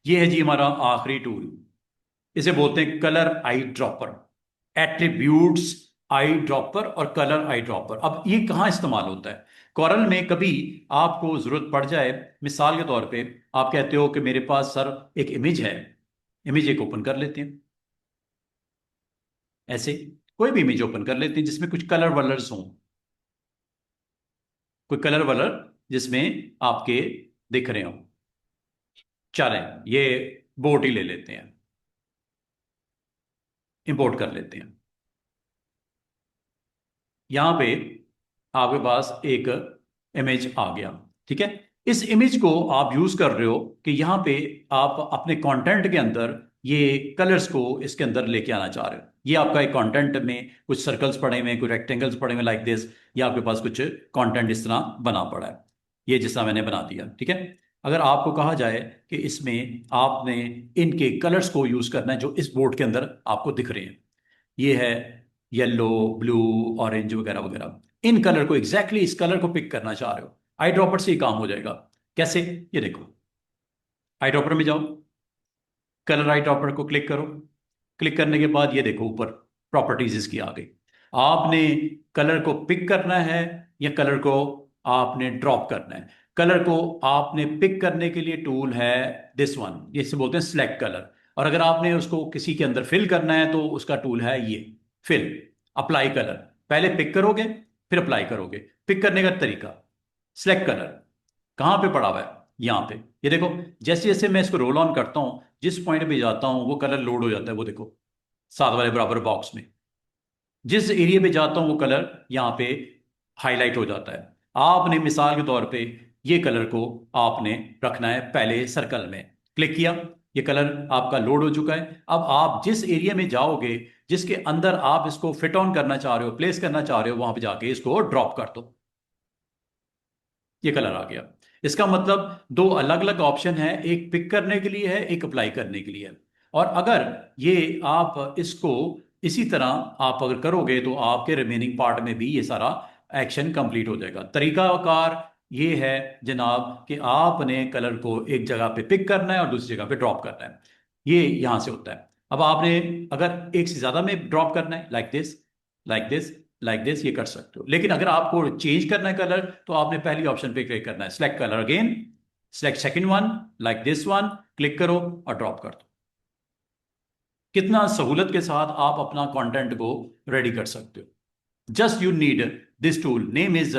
ये है जी हमारा आखिरी टूल। इसे बोलते हैं colour eye dropper. Attributes eye dropper और कलर आई ड्रॉपर। अब ये कहाँ इस्तेमाल होता है? कॉरल में कभी आपको जरूरत पड़ जाए, मिसाल के तौर पे आप कहते हो कि मेरे पास सर एक इमेज है, इमेज एक ओपन कर लेते हैं। ऐसे कोई भी इमेज ओपन कर लेते हैं जिसमें कुछ कलर वलर्स हों, कोई कलर वलर जिसमें आपके दिख रहे हो। चलें ये बोट ही ले लेते हैं, इंपोर्ट कर लेते हैं। यहां पे आपके पास एक इमेज आ गया। ठीक है, इस इमेज को आप यूज कर रहे हो कि यहां पे आप अपने कंटेंट के अंदर ये कलर्स को इसके अंदर लेके आना चाह रहे हो। ये आपका एक कंटेंट में कुछ सर्कल्स पड़े हुए हैं, कुछ रेक्टेंगल्स पड़े हुए लाइक दिस। ये आपके पास कुछ कंटेंट इस तरह बना पड़ा है, ये जिस तरह मैंने बना दिया। ठीक है, अगर आपको कहा जाए कि इसमें आपने इनके कलर्स को यूज करना है जो इस बोर्ड के अंदर आपको दिख रहे हैं, ये है येलो, ब्लू, ऑरेंज वगैरह वगैरह, इन कलर को एग्जैक्टली इस कलर को पिक करना चाह रहे हो, आई ड्रॉपर से ही काम हो जाएगा। कैसे? ये देखो, आई ड्रॉपर में जाओ, कलर आई ड्रॉपर को क्लिक करो। क्लिक करने के बाद ये देखो ऊपर प्रॉपर्टीज इसकी आ गई। आपने कलर को पिक करना है या कलर को आपने ड्रॉप करना है? कलर को आपने पिक करने के लिए टूल है दिस वन, जिसे बोलते हैं सिलेक्ट कलर। और अगर आपने उसको किसी के अंदर फिल करना है तो उसका टूल है ये फिल, अप्लाई कलर। पहले पिक करोगे फिर अप्लाई करोगे। पिक करने का तरीका, सिलेक्ट कलर कहां पे पड़ा हुआ है? यहां पे। ये देखो, जैसे जैसे मैं इसको रोल ऑन करता हूं, जिस पॉइंट पे जाता हूं वो कलर लोड हो जाता है। वो देखो सात वाले बराबर बॉक्स में जिस एरिया पे जाता हूं वो कलर यहाँ पे हाईलाइट हो जाता है। आपने मिसाल के तौर पे ये कलर को आपने रखना है पहले सर्कल में। क्लिक किया, ये कलर आपका लोड हो चुका है। अब आप जिस एरिया में जाओगे, जिसके अंदर आप इसको फिट ऑन करना चाह रहे हो, प्लेस करना चाह रहे हो, वहां पे जाके इसको ड्रॉप कर दो। ये कलर आ गया। इसका मतलब दो अलग अलग ऑप्शन है, एक पिक करने के लिए है, एक अप्लाई करने के लिए है। और अगर ये आप इसको इसी तरह आप अगर करोगे तो आपके रिमेनिंग पार्ट में भी ये सारा एक्शन कंप्लीट हो जाएगा। तरीकाकार ये है जनाब कि आपने कलर को एक जगह पे पिक करना है और दूसरी जगह पे ड्रॉप करना है। ये यहां से होता है। अब आपने अगर एक से ज्यादा में ड्रॉप करना है, like this, like this, like this, ये कर सकते हो। लेकिन अगर आपको चेंज करना है कलर तो आपने पहली ऑप्शन पे क्लिक करना है, select colour again, select second one like this one, click करो और ड्रॉप कर दो। कितना सहूलत के साथ आप अपना कंटेंट को रेडी कर सकते हो। Just you need this tool, name is,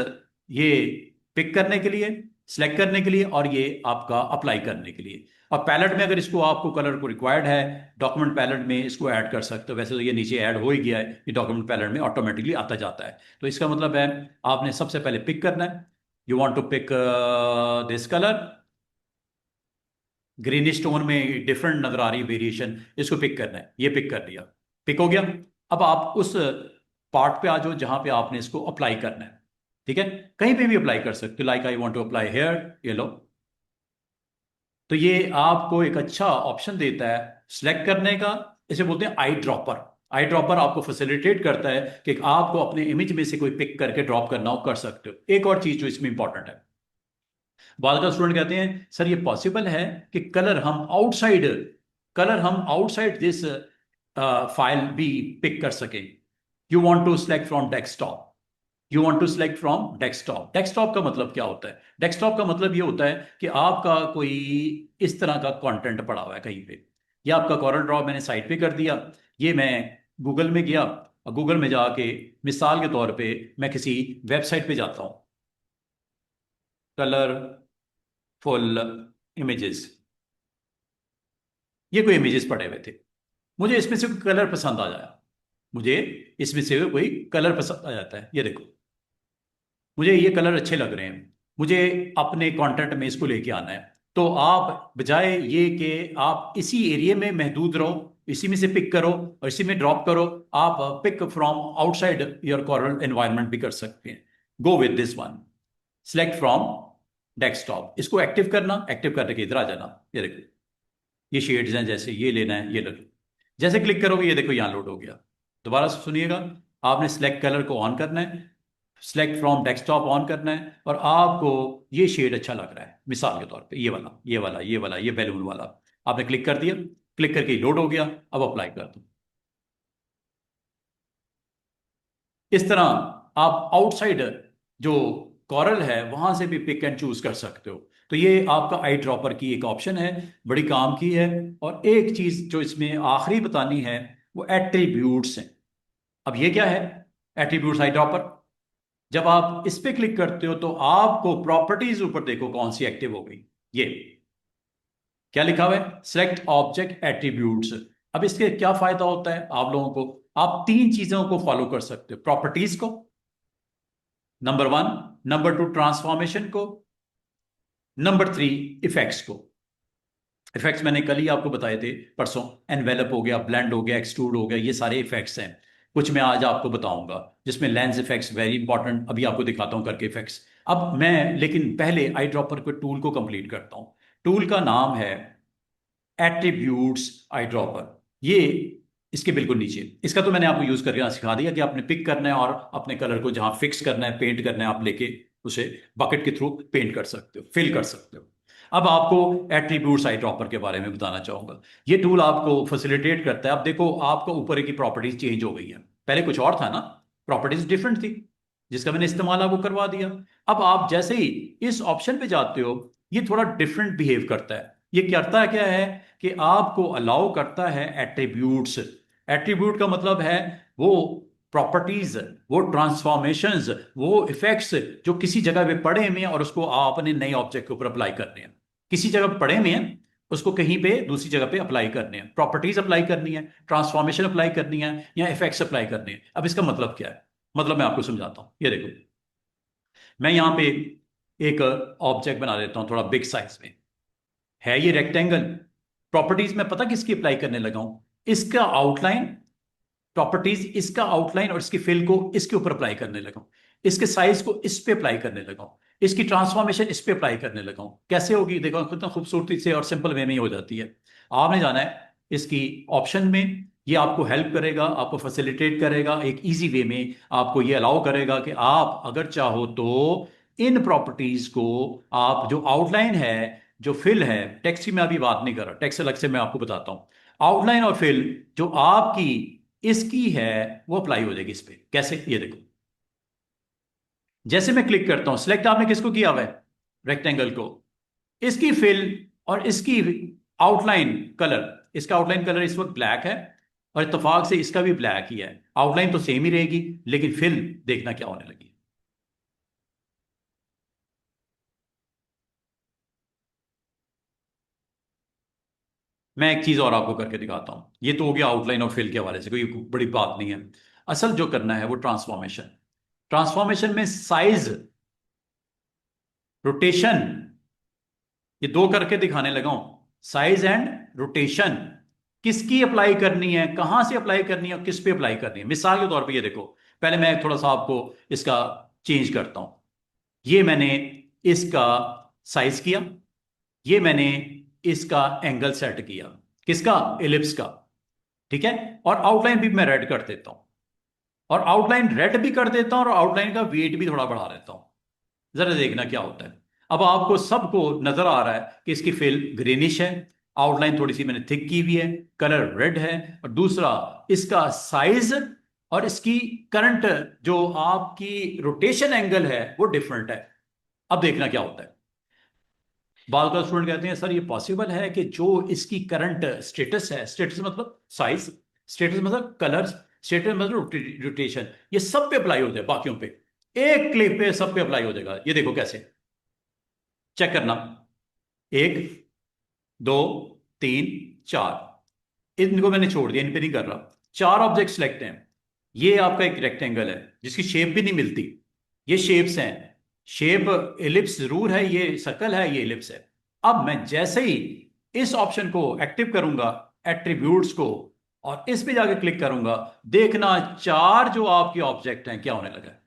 ये पिक करने के लिए, सिलेक्ट करने के लिए और ये आपका अप्लाई करने के लिए। और पैलेट में अगर इसको आपको कलर को रिक्वायर्ड है, डॉक्यूमेंट पैलेट में इसको ऐड कर सकते हो। वैसे तो ये नीचे ऐड हो ही गया है, ये डॉक्यूमेंट पैलेट में ऑटोमेटिकली आता जाता है। तो इसका मतलब है आपने सबसे पहले पिक करना है। You want to pick this colour, greenish tone में डिफरेंट नजर आ रही है वेरिएशन, इसको पिक करना है। ये पिक कर लिया, पिक हो गया। अब आप उस पार्ट पे आ जाओ जहां पे आपने इसको अप्लाई करना है। ठीक है, कहीं पे भी अप्लाई कर सकते हो, like I want to apply here, ये लो। तो ये आपको एक अच्छा ऑप्शन देता है सिलेक्ट करने का। इसे बोलते हैं आई ड्रॉपर। आई ड्रॉपर आपको फैसिलिटेट करता है कि आपको अपने इमेज में से कोई पिक करके ड्रॉप करना हो कर सकते हो। एक और चीज जो इसमें इंपॉर्टेंट है, बाद का स्टूडेंट कहते हैं सर ये पॉसिबल है कि कलर हम आउटसाइड दिस फाइल भी पिक कर सकें? You want to select from desktop, you want to select from desktop. Desktop का मतलब क्या होता है? डेस्कटॉप का मतलब ये होता है कि आपका कोई इस तरह का कंटेंट पड़ा हुआ है कहीं पे। या आपका कॉरल ड्रॉ मैंने साइट पे कर दिया, ये मैं गूगल में गया और गूगल में जाके मिसाल के तौर पे मैं किसी वेबसाइट पे जाता हूं, कलरफुल इमेजेस, ये कोई इमेजेस पड़े हुए थे, मुझे इसमें से कोई कलर पसंद आ जाया, मुझे इसमें से कोई कलर पसंद आ जाता है। ये देखो, मुझे ये कलर अच्छे लग रहे हैं, मुझे अपने कंटेंट में इसको लेके आना है। तो आप बजाय ये कि आप इसी एरिया में महदूद रहो, इसी में से पिक करो और इसी में ड्रॉप करो, आप pick from outside your Corel environment भी कर सकते हैं। Go with this one, select from desktop, इसको एक्टिव करना, एक्टिव करने के इधर आ जाना। ये देखो, ये शेड्स हैं, जैसे ये लेना है ये लगे, जैसे क्लिक करोगे ये देखो यहाँ लोड हो गया। दोबारा से सुनिएगा, आपने सिलेक्ट कलर को ऑन करना है, सिलेक्ट फ्रॉम डेस्कटॉप ऑन करना है और आपको ये शेड अच्छा लग रहा है, मिसाल के तौर पे ये वाला, ये वाला, ये वाला, ये बैलून वाला, आपने क्लिक कर दिया, क्लिक करके लोड हो गया, अब अप्लाई कर दो। इस तरह आप आउटसाइड जो कॉरल है वहां से भी पिक एंड चूज कर सकते हो। तो ये आपका आई ड्रॉपर की एक ऑप्शन है, बड़ी काम की है। और एक चीज जो इसमें आखिरी बतानी है वो एट्रीब्यूट्स हैं। अब ये क्या है एट्रीब्यूट्स आई ड्रॉपर? जब आप इस पे क्लिक करते हो तो आपको प्रॉपर्टीज ऊपर देखो कौन सी एक्टिव हो गई। ये क्या लिखा हुआ है, सिलेक्ट ऑब्जेक्ट एट्रीब्यूट्स। अब इसके क्या फायदा होता है आप लोगों को? आप तीन चीजों को फॉलो कर सकते हो, प्रॉपर्टीज को नंबर 1, नंबर 2 ट्रांसफॉर्मेशन को, नंबर 3 इफेक्ट्स को। इफेक्ट्स मैंने कल ही आपको बताए थे परसों, एनवेलप हो गया, ब्लेंड हो गया, एक्सट्रूड हो गया, ये सारे इफेक्ट्स हैं। कुछ मैं आज आपको बताऊंगा जिसमें लेंस इफेक्ट्स वेरी इंपॉर्टेंट, अभी आपको दिखाता हूं करके इफेक्ट्स। अब मैं लेकिन पहले आई ड्रॉपर के टूल को कंप्लीट करता हूं। टूल का नाम है एट्रीब्यूट्स आई ड्रॉपर। ये इसके बिल्कुल नीचे, इसका तो मैंने आपको यूज करके सिखा दिया कि आपने पिक करना है और अपने कलर को जहां फिक्स करना है, पेंट करना है, आप लेके उसे बकेट के थ्रू पेंट कर सकते हो, फिल कर सकते हो। अब आपको एट्रीब्यूट्स आई ड्रॉपर के बारे में बताना चाहूंगा। ये टूल आपको फैसिलिटेट करता है। अब देखो आपका ऊपर की प्रॉपर्टीज चेंज हो गई है, पहले कुछ और था ना, प्रॉपर्टीज डिफरेंट थी, जिसका मैंने इस्तेमाल आपको करवा दिया। अब आप जैसे ही इस ऑप्शन पे जाते हो ये थोड़ा डिफरेंट बिहेव करता है। ये करता क्या है कि आपको अलाउ करता है एट्रीब्यूट्स। एट्रीब्यूट का मतलब है वो प्रॉपर्टीज, वो ट्रांसफॉर्मेशंस, वो इफेक्ट्स जो किसी जगह पे पड़े हुए हैं और उसको आप अपने नए ऑब्जेक्ट के ऊपर अप्लाई करने हैं। किसी जगह पड़े हुए हैं, उसको कहीं पे दूसरी जगह पे अप्लाई करने हैं, प्रॉपर्टीज अप्लाई करनी है, ट्रांसफॉर्मेशन अप्लाई करनी है, या इफेक्ट्स अप्लाई करने हैं। अब इसका मतलब क्या है? मतलब मैं आपको समझाता हूं। ये देखो, मैं यहां पे एक ऑब्जेक्ट बना देता हूं थोड़ा बिग साइज में, है ये रेक्टेंगल। प्रॉपर्टीज में पता किसकी अप्लाई करने लगा हूं, इसका आउटलाइन, प्रॉपर्टीज इसका आउटलाइन और इसकी फिल को इसके ऊपर अप्लाई करने लगा हूं, इसके साइज को इस पे अप्लाई करने लगा हूं, इसकी ट्रांसफॉर्मेशन इस पे अप्लाई करने लगा हूं। कैसे होगी देखो, कितना खूबसूरती से और सिंपल वे में ही हो जाती है। आपने जाना है इसकी ऑप्शन में, ये आपको हेल्प करेगा, आपको फैसिलिटेट करेगा, एक इजी वे में आपको ये अलाउ करेगा कि आप अगर चाहो तो इन प्रॉपर्टीज को आप जो आउटलाइन है, जो फिल है, टेक्स्ट की मैं अभी बात नहीं कर रहा, टेक्स्ट अलग से मैं आपको बताता हूं। आउटलाइन और फिल जो आपकी इसकी है वो अप्लाई हो जाएगी इस पे। कैसे, ये देखो, जैसे मैं क्लिक करता हूं, सिलेक्ट आपने किसको किया हुआ है, रेक्टेंगल को, इसकी फिल और इसकी आउटलाइन कलर, इसका आउटलाइन कलर इस वक्त ब्लैक है और इत्तेफाक से इसका भी ब्लैक ही है। आउटलाइन तो सेम ही रहेगी लेकिन फिल देखना क्या होने लगी। मैं एक चीज और आपको करके दिखाता हूं। ये तो हो गया आउटलाइन और फिल के हवाले से, कोई बड़ी बात नहीं है। असल जो करना है वो ट्रांसफॉर्मेशन। ट्रांसफॉर्मेशन में साइज, रोटेशन, ये दो करके दिखाने लगा हूं। साइज एंड रोटेशन किसकी अप्लाई करनी है, कहां से अप्लाई करनी है और किस पे अप्लाई करनी है। मिसाल के तौर पे ये देखो, पहले मैं थोड़ा सा आपको इसका चेंज करता हूं। ये मैंने इसका साइज किया, ये मैंने इसका एंगल सेट किया, किसका, एलिप्स का, ठीक है। और आउटलाइन भी मैं रेड कर देता हूं, और आउटलाइन रेड भी कर देता हूं और आउटलाइन का वेट भी थोड़ा बढ़ा देता हूं। जरा देखना क्या होता है। अब आपको सबको नजर आ रहा है कि इसकी फिल ग्रीनिश है, आउटलाइन थोड़ी सी मैंने थिक की हुई है, कलर रेड है, और दूसरा इसका साइज और इसकी करंट जो आपकी रोटेशन एंगल है वो डिफरेंट है। अब देखना क्या होता है। बाल का स्टूडेंट कहते हैं सर ये पॉसिबल है कि जो इसकी करंट स्टेटस है, स्टेटस मतलब साइज, स्टेटस मतलब कलर, स्टेटस मतलब रोटेशन, ये सब पे अप्लाई हो जाए, बाकियों पे एक क्लिक पे सब पे अप्लाई हो जाएगा। ये देखो कैसे, चेक करना, एक, दो, तीन, चार, इनको मैंने छोड़ दिया, इन पे नहीं कर रहा। चार ऑब्जेक्ट सिलेक्ट हैं। ये आपका एक रेक्टेंगल है जिसकी शेप भी नहीं मिलती, ये शेप्स हैं। शेप एलिप्स जरूर है, ये सर्कल है, ये एलिप्स है। अब मैं जैसे ही इस ऑप्शन को एक्टिव करूंगा, एट्रीब्यूट्स को, और इस पे जाके क्लिक करूंगा, देखना चार जो आपके ऑब्जेक्ट हैं क्या होने लगा है।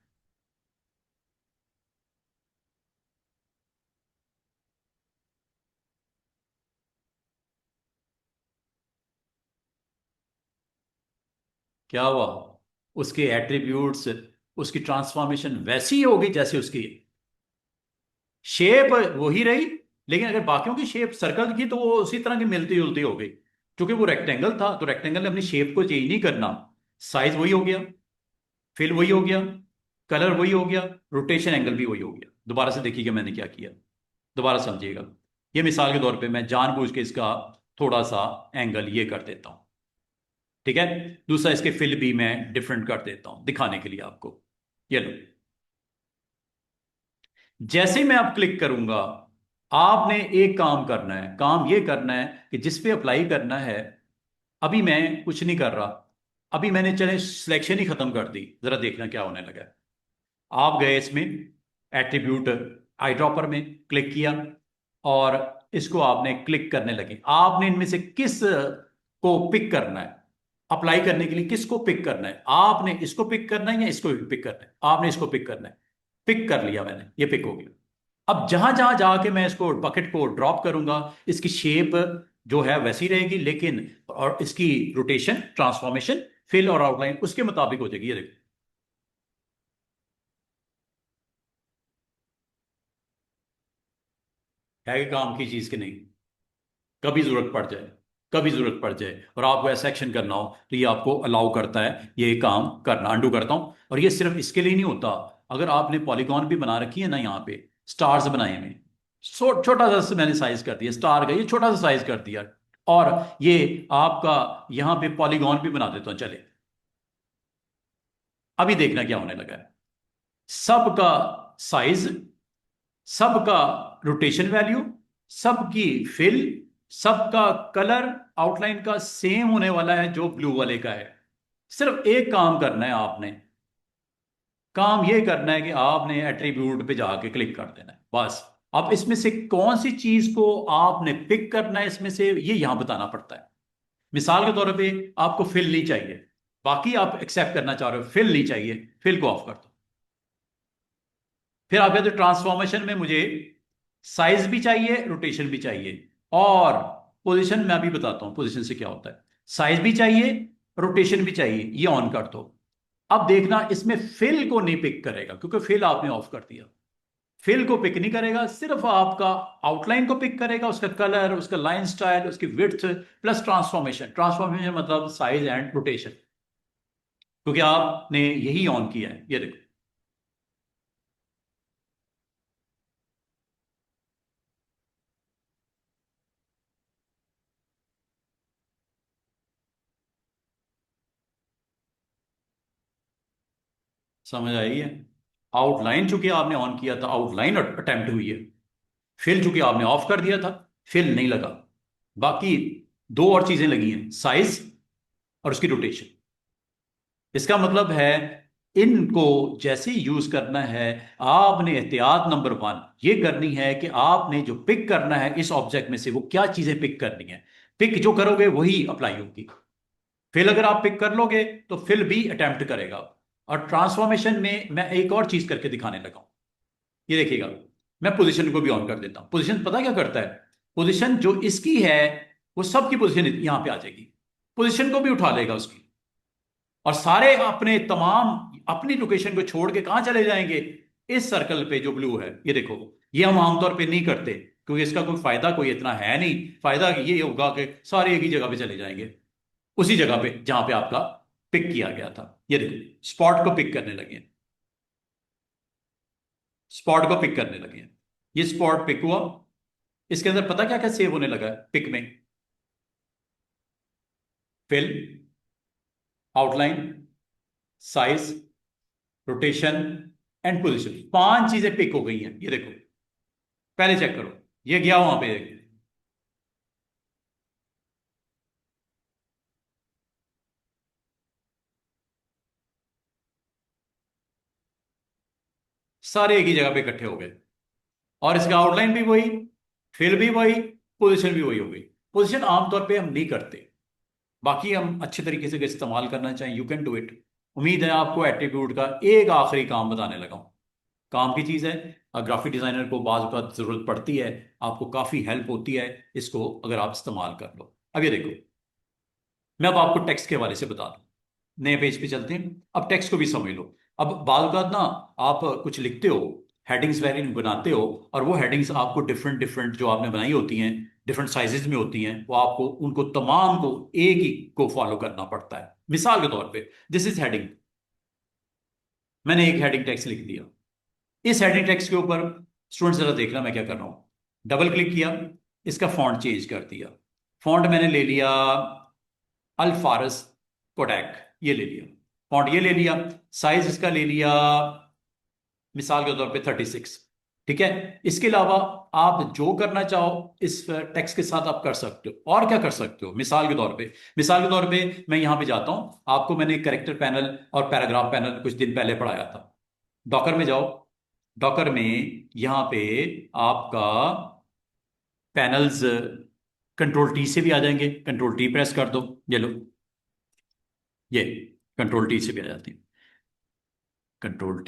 क्या हुआ, उसके एट्रीब्यूट्स, उसकी ट्रांसफॉर्मेशन वैसी ही होगी जैसे उसकी शेप वही रही, लेकिन अगर बाकियों की शेप सर्कल की तो वो उसी तरह की मिलती जुलती हो गई। क्योंकि वो रेक्टेंगल था तो रेक्टेंगल ने अपनी शेप को चेंज नहीं करना, साइज वही हो गया, फिल वही हो गया, कलर वही हो गया, रोटेशन एंगल भी वही हो गया। दोबारा से देखिएगा मैंने क्या किया, दोबारा समझिएगा। ये मिसाल के तौर पे मैं जानबूझ के इसका थोड़ा सा एंगल ये कर देता हूं, ठीक है। दूसरा, इसके फिल भी मैं डिफरेंट कर देता हूं दिखाने के लिए आपको। ये लो, जैसे ही मैं अब क्लिक करूंगा, आपने एक काम करना है, काम ये करना है कि जिस पे अप्लाई करना है, अभी मैं कुछ नहीं कर रहा, अभी मैंने चले सिलेक्शन ही खत्म कर दी, जरा देखना क्या होने लगा है। आप गए इसमें एट्रीब्यूट आई ड्रॉपर में क्लिक किया और इसको आपने क्लिक करने लगे। आपने इनमें से किस को पिक करना है, अप्लाई करने के लिए किसको पिक करना है? आपने इसको पिक करना है या इसको पिक करना है? आपने इसको पिक करना है। पिक कर लिया मैंने, ये पिक हो गया। अब जहां जहां जाके मैं इसको बकेट को ड्रॉप करूंगा, इसकी शेप जो है वैसी रहेगी, लेकिन और इसकी रोटेशन, ट्रांसफॉर्मेशन, फिल और आउटलाइन उसके मुताबिक हो जाएगी। ये देखो, है कि काम की चीज की नहीं? कभी जरूरत पड़ जाए, कभी जरूरत पड़ जाए और आपको ऐसा एक्शन करना हो तो ये आपको अलाउ करता है ये काम करना। अंडू करता हूं। और ये सिर्फ इसके लिए नहीं होता, अगर आपने पॉलीगॉन भी बना रखी है ना, यहाँ पे स्टार्स बनाए हुए, छोटा सा मैंने साइज कर दिया स्टार का, ये छोटा सा साइज कर दिया। और ये आपका यहाँ पे पॉलीगॉन भी बना देता हूं, चले। अभी देखना क्या होने लगा है। सबका साइज, सबका रोटेशन वैल्यू, सबकी फिल, सबका कलर आउटलाइन का सेम होने वाला है जो ब्लू वाले का है। सिर्फ एक काम करना है आपने, काम यह करना है कि आपने एट्रीब्यूट पे जाके क्लिक कर देना है, बस। अब इसमें से कौन सी चीज को आपने पिक करना है इसमें से, ये यहां बताना पड़ता है। मिसाल के तौर पे आपको फिल नहीं चाहिए, बाकी आप एक्सेप्ट करना चाह रहे हो, फिल नहीं चाहिए, फिल को ऑफ कर दो। फिर आप कहते हो ट्रांसफॉर्मेशन में मुझे साइज भी चाहिए, रोटेशन भी चाहिए, और पोजीशन मैं अभी बताता हूं पोजीशन से क्या होता है। साइज भी चाहिए, रोटेशन भी चाहिए, ये ऑन कर दो। अब देखना इसमें फिल को नहीं पिक करेगा क्योंकि फिल आपने ऑफ कर दिया। फिल को पिक नहीं करेगा, सिर्फ आपका आउटलाइन को पिक करेगा, उसका कलर, उसका लाइन स्टाइल, उसकी विड्थ, प्लस ट्रांसफॉर्मेशन। ट्रांसफॉर्मेशन मतलब साइज एंड रोटेशन, क्योंकि आपने यही ऑन किया है। ये देखो, समझ आई है? आउटलाइन चूंकि आपने ऑन किया था, आउटलाइन अटेम्प्ट हुई है। फिल चूंकि आपने ऑफ कर दिया था, फिल नहीं लगा। बाकी दो और चीजें लगी हैं, साइज और उसकी रोटेशन। इसका मतलब है इनको जैसे ही यूज करना है, आपने एहतियात नंबर वन ये करनी है कि आपने जो पिक करना है इस ऑब्जेक्ट में से वो क्या चीजें पिक करनी है। पिक जो करोगे वही अप्लाई होगी। फिल अगर आप पिक कर लोगे तो फिल भी अटेम्प्ट करेगा। और ट्रांसफॉर्मेशन में मैं एक और चीज करके दिखाने लगा हूं, ये देखिएगा। मैं पोजीशन को भी ऑन कर देता हूं। पोजीशन पता क्या करता है? पोजीशन जो इसकी है वो सबकी पोजीशन यहां पे आ जाएगी, पोजीशन को भी उठा लेगा उसकी। और सारे अपने तमाम अपनी लोकेशन को छोड़ के कहां चले जाएंगे? इस सर्कल पे जो ब्लू है, ये देखो। ये हम आमतौर पे नहीं करते क्योंकि इसका कोई फायदा कोई इतना है नहीं। फायदा ये होगा कि सारे एक ही जगह पे चले जाएंगे, उसी जगह पे जहां पे आपका पिक किया गया था। ये देखो, स्पॉट को पिक करने लगे हैं, स्पॉट को पिक करने लगे हैं। ये स्पॉट पिक हुआ। इसके अंदर पता क्या क्या सेव होने लगा है पिक में? Fill, outline, size, rotation and position, पांच चीजें पिक हो गई हैं। ये देखो, पहले चेक करो, ये गया वहां पे, सारे एक ही जगह पे इकट्ठे हो गए। और इसका आउटलाइन भी वही, फिल भी वही, पोजीशन भी वही हो गई। पोजीशन आमतौर पे हम नहीं करते, बाकी हम अच्छे तरीके से इस्तेमाल करना चाहें, यू कैन डू इट। उम्मीद है आपको एट्रीब्यूट का एक आखिरी काम बताने लगा हूं। काम की चीज़ है, ग्राफिक डिजाइनर को बाज़ औक़ात ज़रूरत पड़ती है, आपको काफ़ी हेल्प होती है इसको अगर आप इस्तेमाल कर लो। अब ये देखो, मैं अब आपको टेक्स्ट के हवाले से बता दूं। नए पेज पे चलते हैं, अब टेक्स्ट को भी समझ लो। अब बाज़ औक़ात ना आप कुछ लिखते हो, हेडिंग्स वेरिएंट बनाते हो और वो हेडिंग्स आपको डिफरेंट डिफरेंट जो आपने बनाई होती हैं डिफरेंट साइजेस में होती हैं, वो आपको उनको तमाम को एक ही को फॉलो करना पड़ता है। मिसाल के तौर पे दिस इज हेडिंग, मैंने एक हेडिंग टेक्स्ट लिख दिया। इस हेडिंग टेक्स्ट के ऊपर स्टूडेंट जरा देखना मैं क्या कर रहा हूं। डबल क्लिक किया, इसका फॉन्ट चेंज कर दिया। फॉन्ट मैंने ले लिया अल्फारस कोडैक, ये ले लिया। फॉन्ट ये ले लिया। साइज इसका ले लिया मिसाल के तौर पे 36। ठीक है। इसके अलावा आप जो करना चाहो इस टेक्स्ट के साथ आप कर सकते हो। और क्या कर सकते हो, मिसाल के तौर पे मैं यहां पे जाता हूं। आपको मैंने करेक्टर पैनल और पैराग्राफ पैनल कुछ दिन पहले पढ़ाया था। डॉकर में जाओ। डॉकर में यहां पे आपका पैनल्स कंट्रोल टी से भी आ जाएंगे। कंट्रोल टी प्रेस कर दो, ये लो, ये कंट्रोल टी से भी आ जाती है। कंट्रोल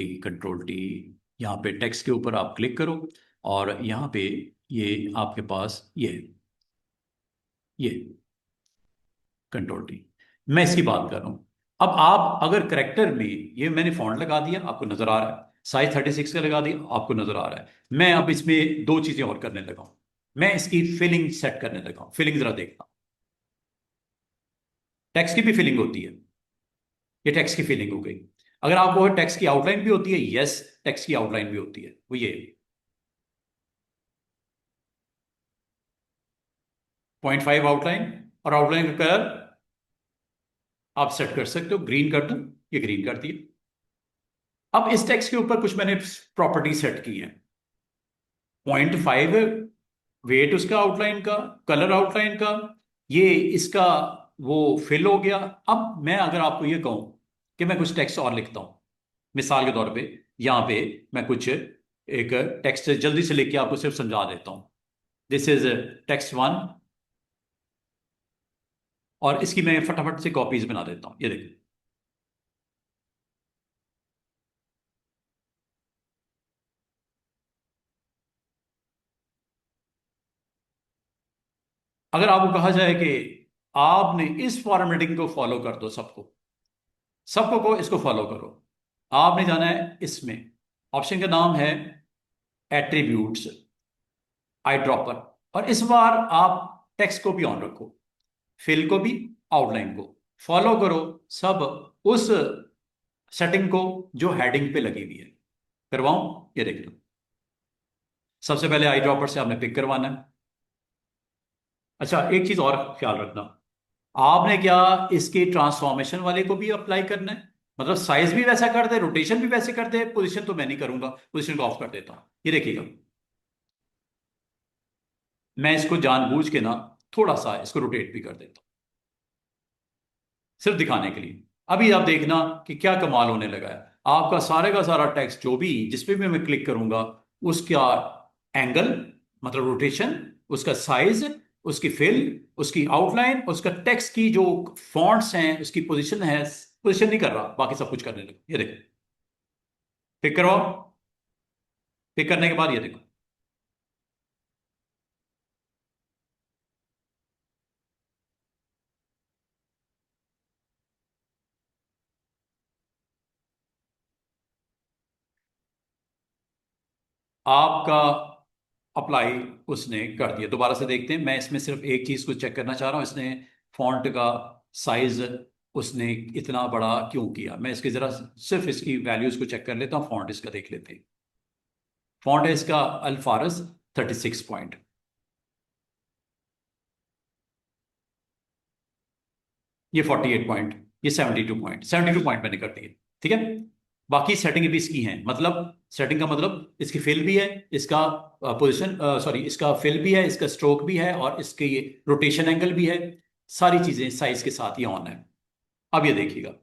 टी यहाँ पे टेक्स्ट के ऊपर आप क्लिक करो और यहाँ पे ये आपके पास ये कंट्रोल टी, मैं इसकी बात कर रहा हूँ। अब आप अगर करेक्टर में ये मैंने फॉन्ट लगा दिया, आपको नजर आ रहा है। साइज 36 का लगा दिया, आपको नजर आ रहा है। मैं अब इसमें दो चीजें और करने लगा हूं। मैं इसकी फिलिंग सेट करने लगा हूं। फिलिंग जरा देखना, टेक्स्ट की भी फिलिंग होती है। ये टेक्स्ट की फिलिंग हो गई। अगर आपको टेक्स्ट की आउटलाइन भी होती है, यस, टेक्स्ट की आउटलाइन भी होती है, वो ये 0.5 आउटलाइन। और आउटलाइन का कलर आप सेट कर सकते हो, ग्रीन कर दो, ये ग्रीन कर दिया। अब इस टेक्स्ट के ऊपर कुछ मैंने प्रॉपर्टी सेट की है। 0.5 वेट उसका आउटलाइन का, कलर आउटलाइन का, ये इसका वो फिल हो गया। अब मैं अगर आपको ये कहूं कि मैं कुछ टेक्स्ट और लिखता हूं, मिसाल के तौर पे यहां पे मैं कुछ एक टेक्स्ट जल्दी से लिख के आपको सिर्फ समझा देता हूं। दिस इज टेक्स्ट 1 और इसकी मैं फटाफट से कॉपीज बना देता हूं, ये देखिए। अगर आपको कहा जाए कि आपने इस फॉर्मेटिंग को फॉलो कर दो, सबको सबको को इसको फॉलो करो, आपने जाना है इसमें। ऑप्शन का नाम है एट्रीब्यूट्स, आई ड्रॉपर। और इस बार आप टेक्स्ट को भी ऑन रखो, फिल को भी, आउटलाइन को फॉलो करो, सब उस सेटिंग को जो हेडिंग पे लगी हुई है। करवाऊं, ये देख लो। सबसे पहले आई ड्रॉपर से आपने पिक करवाना है। अच्छा, एक चीज और ख्याल रखना, आपने क्या इसके ट्रांसफॉर्मेशन वाले को भी अप्लाई करना है? मतलब साइज भी वैसा कर दे, रोटेशन भी वैसे कर दे। पोजीशन तो मैं नहीं करूंगा, पोजीशन को ऑफ कर देता हूं। ये देखिएगा, मैं इसको जानबूझ के ना थोड़ा सा इसको रोटेट भी कर देता हूं, सिर्फ दिखाने के लिए। अभी आप देखना कि क्या कमाल होने लगा है। आपका सारे का सारा टेक्स्ट जो भी जिस पे भी मैं क्लिक करूंगा, उसका एंगल मतलब रोटेशन, उसका साइज, उसकी फिल, उसकी आउटलाइन, उसका टेक्स्ट की जो फॉन्ट्स हैं, उसकी पोजीशन है, पोजीशन नहीं कर रहा, बाकी सब कुछ करने लगा। ये देखो, पिक करवाओ। पिक करने के बाद ये देखो, आपका अप्लाई उसने कर दिया। दोबारा से देखते हैं। मैं इसमें सिर्फ एक चीज को चेक करना चाह रहा हूं, इसने फॉन्ट का साइज उसने इतना बड़ा क्यों किया। मैं इसके जरा सिर्फ इसकी वैल्यूज को चेक कर लेता हूँ। फॉन्ट इसका देख लेते हैं। फॉन्ट है इसका अल्फारस 36 पॉइंट। ये 48 पॉइंट, ये 72 पॉइंट, 72 पॉइंट मैंने कर दिए। ठीक है। बाकी सेटिंग भी इसकी हैं, मतलब सेटिंग का मतलब इसकी फिल भी है, इसका पोजीशन सॉरी इसका फिल भी है, इसका स्ट्रोक भी है और इसके रोटेशन एंगल भी है। सारी चीजें साइज के साथ ही ऑन है। अब ये देखिएगा,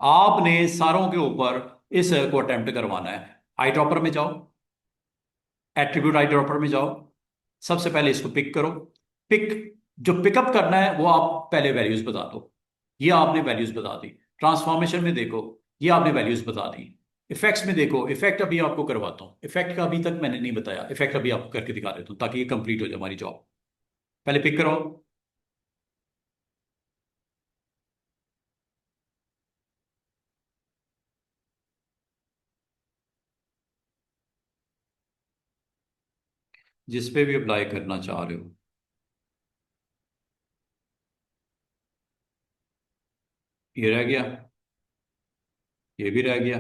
आपने सारों के ऊपर इस को अटेम्प्ट करवाना है। आई ड्रॉपर में जाओ, एट्रीब्यूट आई ड्रॉपर में जाओ, सबसे पहले इसको पिक करो। पिक जो पिकअप करना है वो आप पहले वैल्यूज बता दो। ये आपने वैल्यूज बता दी। ट्रांसफॉर्मेशन में देखो, ये आपने वैल्यूज बता दी। इफेक्ट्स में देखो, इफेक्ट अभी आपको करवाता हूँ। इफेक्ट का अभी तक मैंने नहीं बताया, इफेक्ट अभी आपको करके दिखा देता हूँ ताकि ये कंप्लीट हो जाए हमारी जॉब। पहले पिक करो। जिस पे भी अप्लाई करना चाह रहे हो। ये रह गया, ये भी रह गया।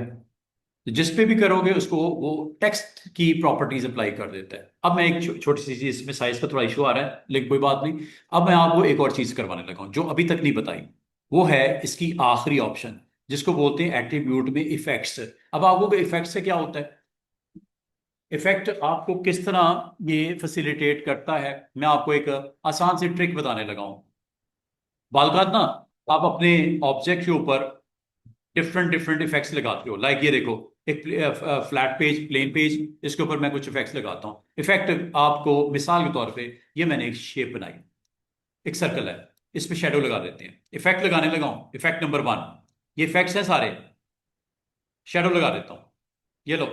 तो जिस पे भी करोगे उसको वो टेक्स्ट की प्रॉपर्टीज अप्लाई कर देता है। अब मैं एक छोटी सी चीज, इसमें साइज का थोड़ा इशू आ रहा है लेकिन कोई बात नहीं। अब मैं आपको एक और चीज करवाने लगा हूं जो अभी तक नहीं बताई। वो है इसकी आखिरी ऑप्शन, जिसको बोलते हैं एट्रीब्यूट में इफेक्ट्स। अब आपको इफेक्ट से क्या होता है, इफेक्ट आपको किस तरह ये फैसिलिटेट करता है, मैं आपको एक आसान सी ट्रिक बताने लगा हूं। बालकात ना, आप अपने ऑब्जेक्ट के ऊपर डिफरेंट डिफरेंट इफेक्ट्स लगाते हो। लाइक ये देखो, एक फ्लैट पेज, प्लेन पेज, इसके ऊपर मैं कुछ इफेक्ट्स लगाता हूँ। इफेक्ट आपको मिसाल के तौर पे, ये मैंने एक शेप बनाई, एक सर्कल है, इस पे शेडो लगा देते हैं। इफेक्ट लगाने लगा हूं, इफेक्ट नंबर 1, ये इफेक्ट्स हैं सारे, शेडो लगा देता हूं। ये लो,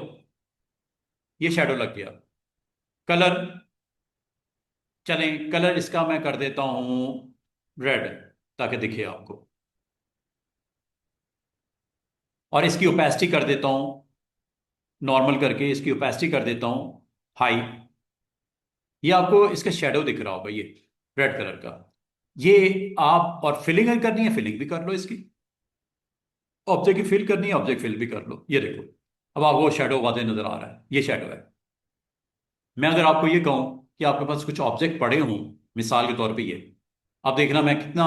ये शेडो लग गया। कलर, चलें कलर इसका मैं कर देता हूं रेड, ताकि दिखे आपको। और इसकी ओपेसिटी कर देता हूं, नॉर्मल करके इसकी ओपेसिटी कर देता हूं हाई। ये आपको इसका शेडो दिख रहा होगा, ये रेड कलर का। ये आप, और फिलिंग करनी है फिलिंग भी कर लो इसकी। ऑब्जेक्ट की फिल करनी है, ऑब्जेक्ट फिल भी कर लो। ये देखो, अब आपको शेडो वादे नजर आ रहा है, ये शेडो है। मैं अगर आपको ये कहूं कि आपके पास कुछ ऑब्जेक्ट पड़े हों, मिसाल के तौर पे ये, आप देखना मैं कितना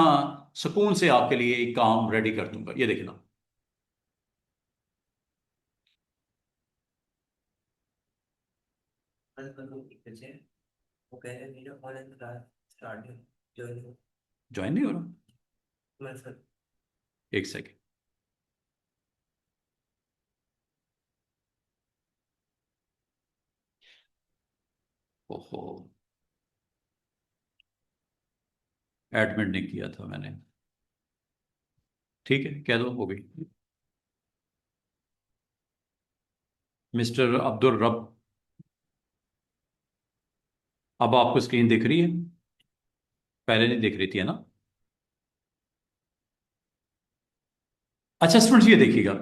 सुकून से आपके लिए एक काम रेडी कर दूंगा। ये देखना, वो कह रहे मेरा ऑनलाइन क्लास स्टार्ट है, ज्वाइन ज्वाइन नहीं हो रहा। मैं सर। एक सेकेंड, ओहो, एडमिट नहीं किया था मैंने। ठीक है, कह दो हो गई। मिस्टर अब्दुल रब, अब आपको स्क्रीन दिख रही है, पहले नहीं दिख रही थी है ना। अच्छा स्टूडेंट्स, ये देखिएगा,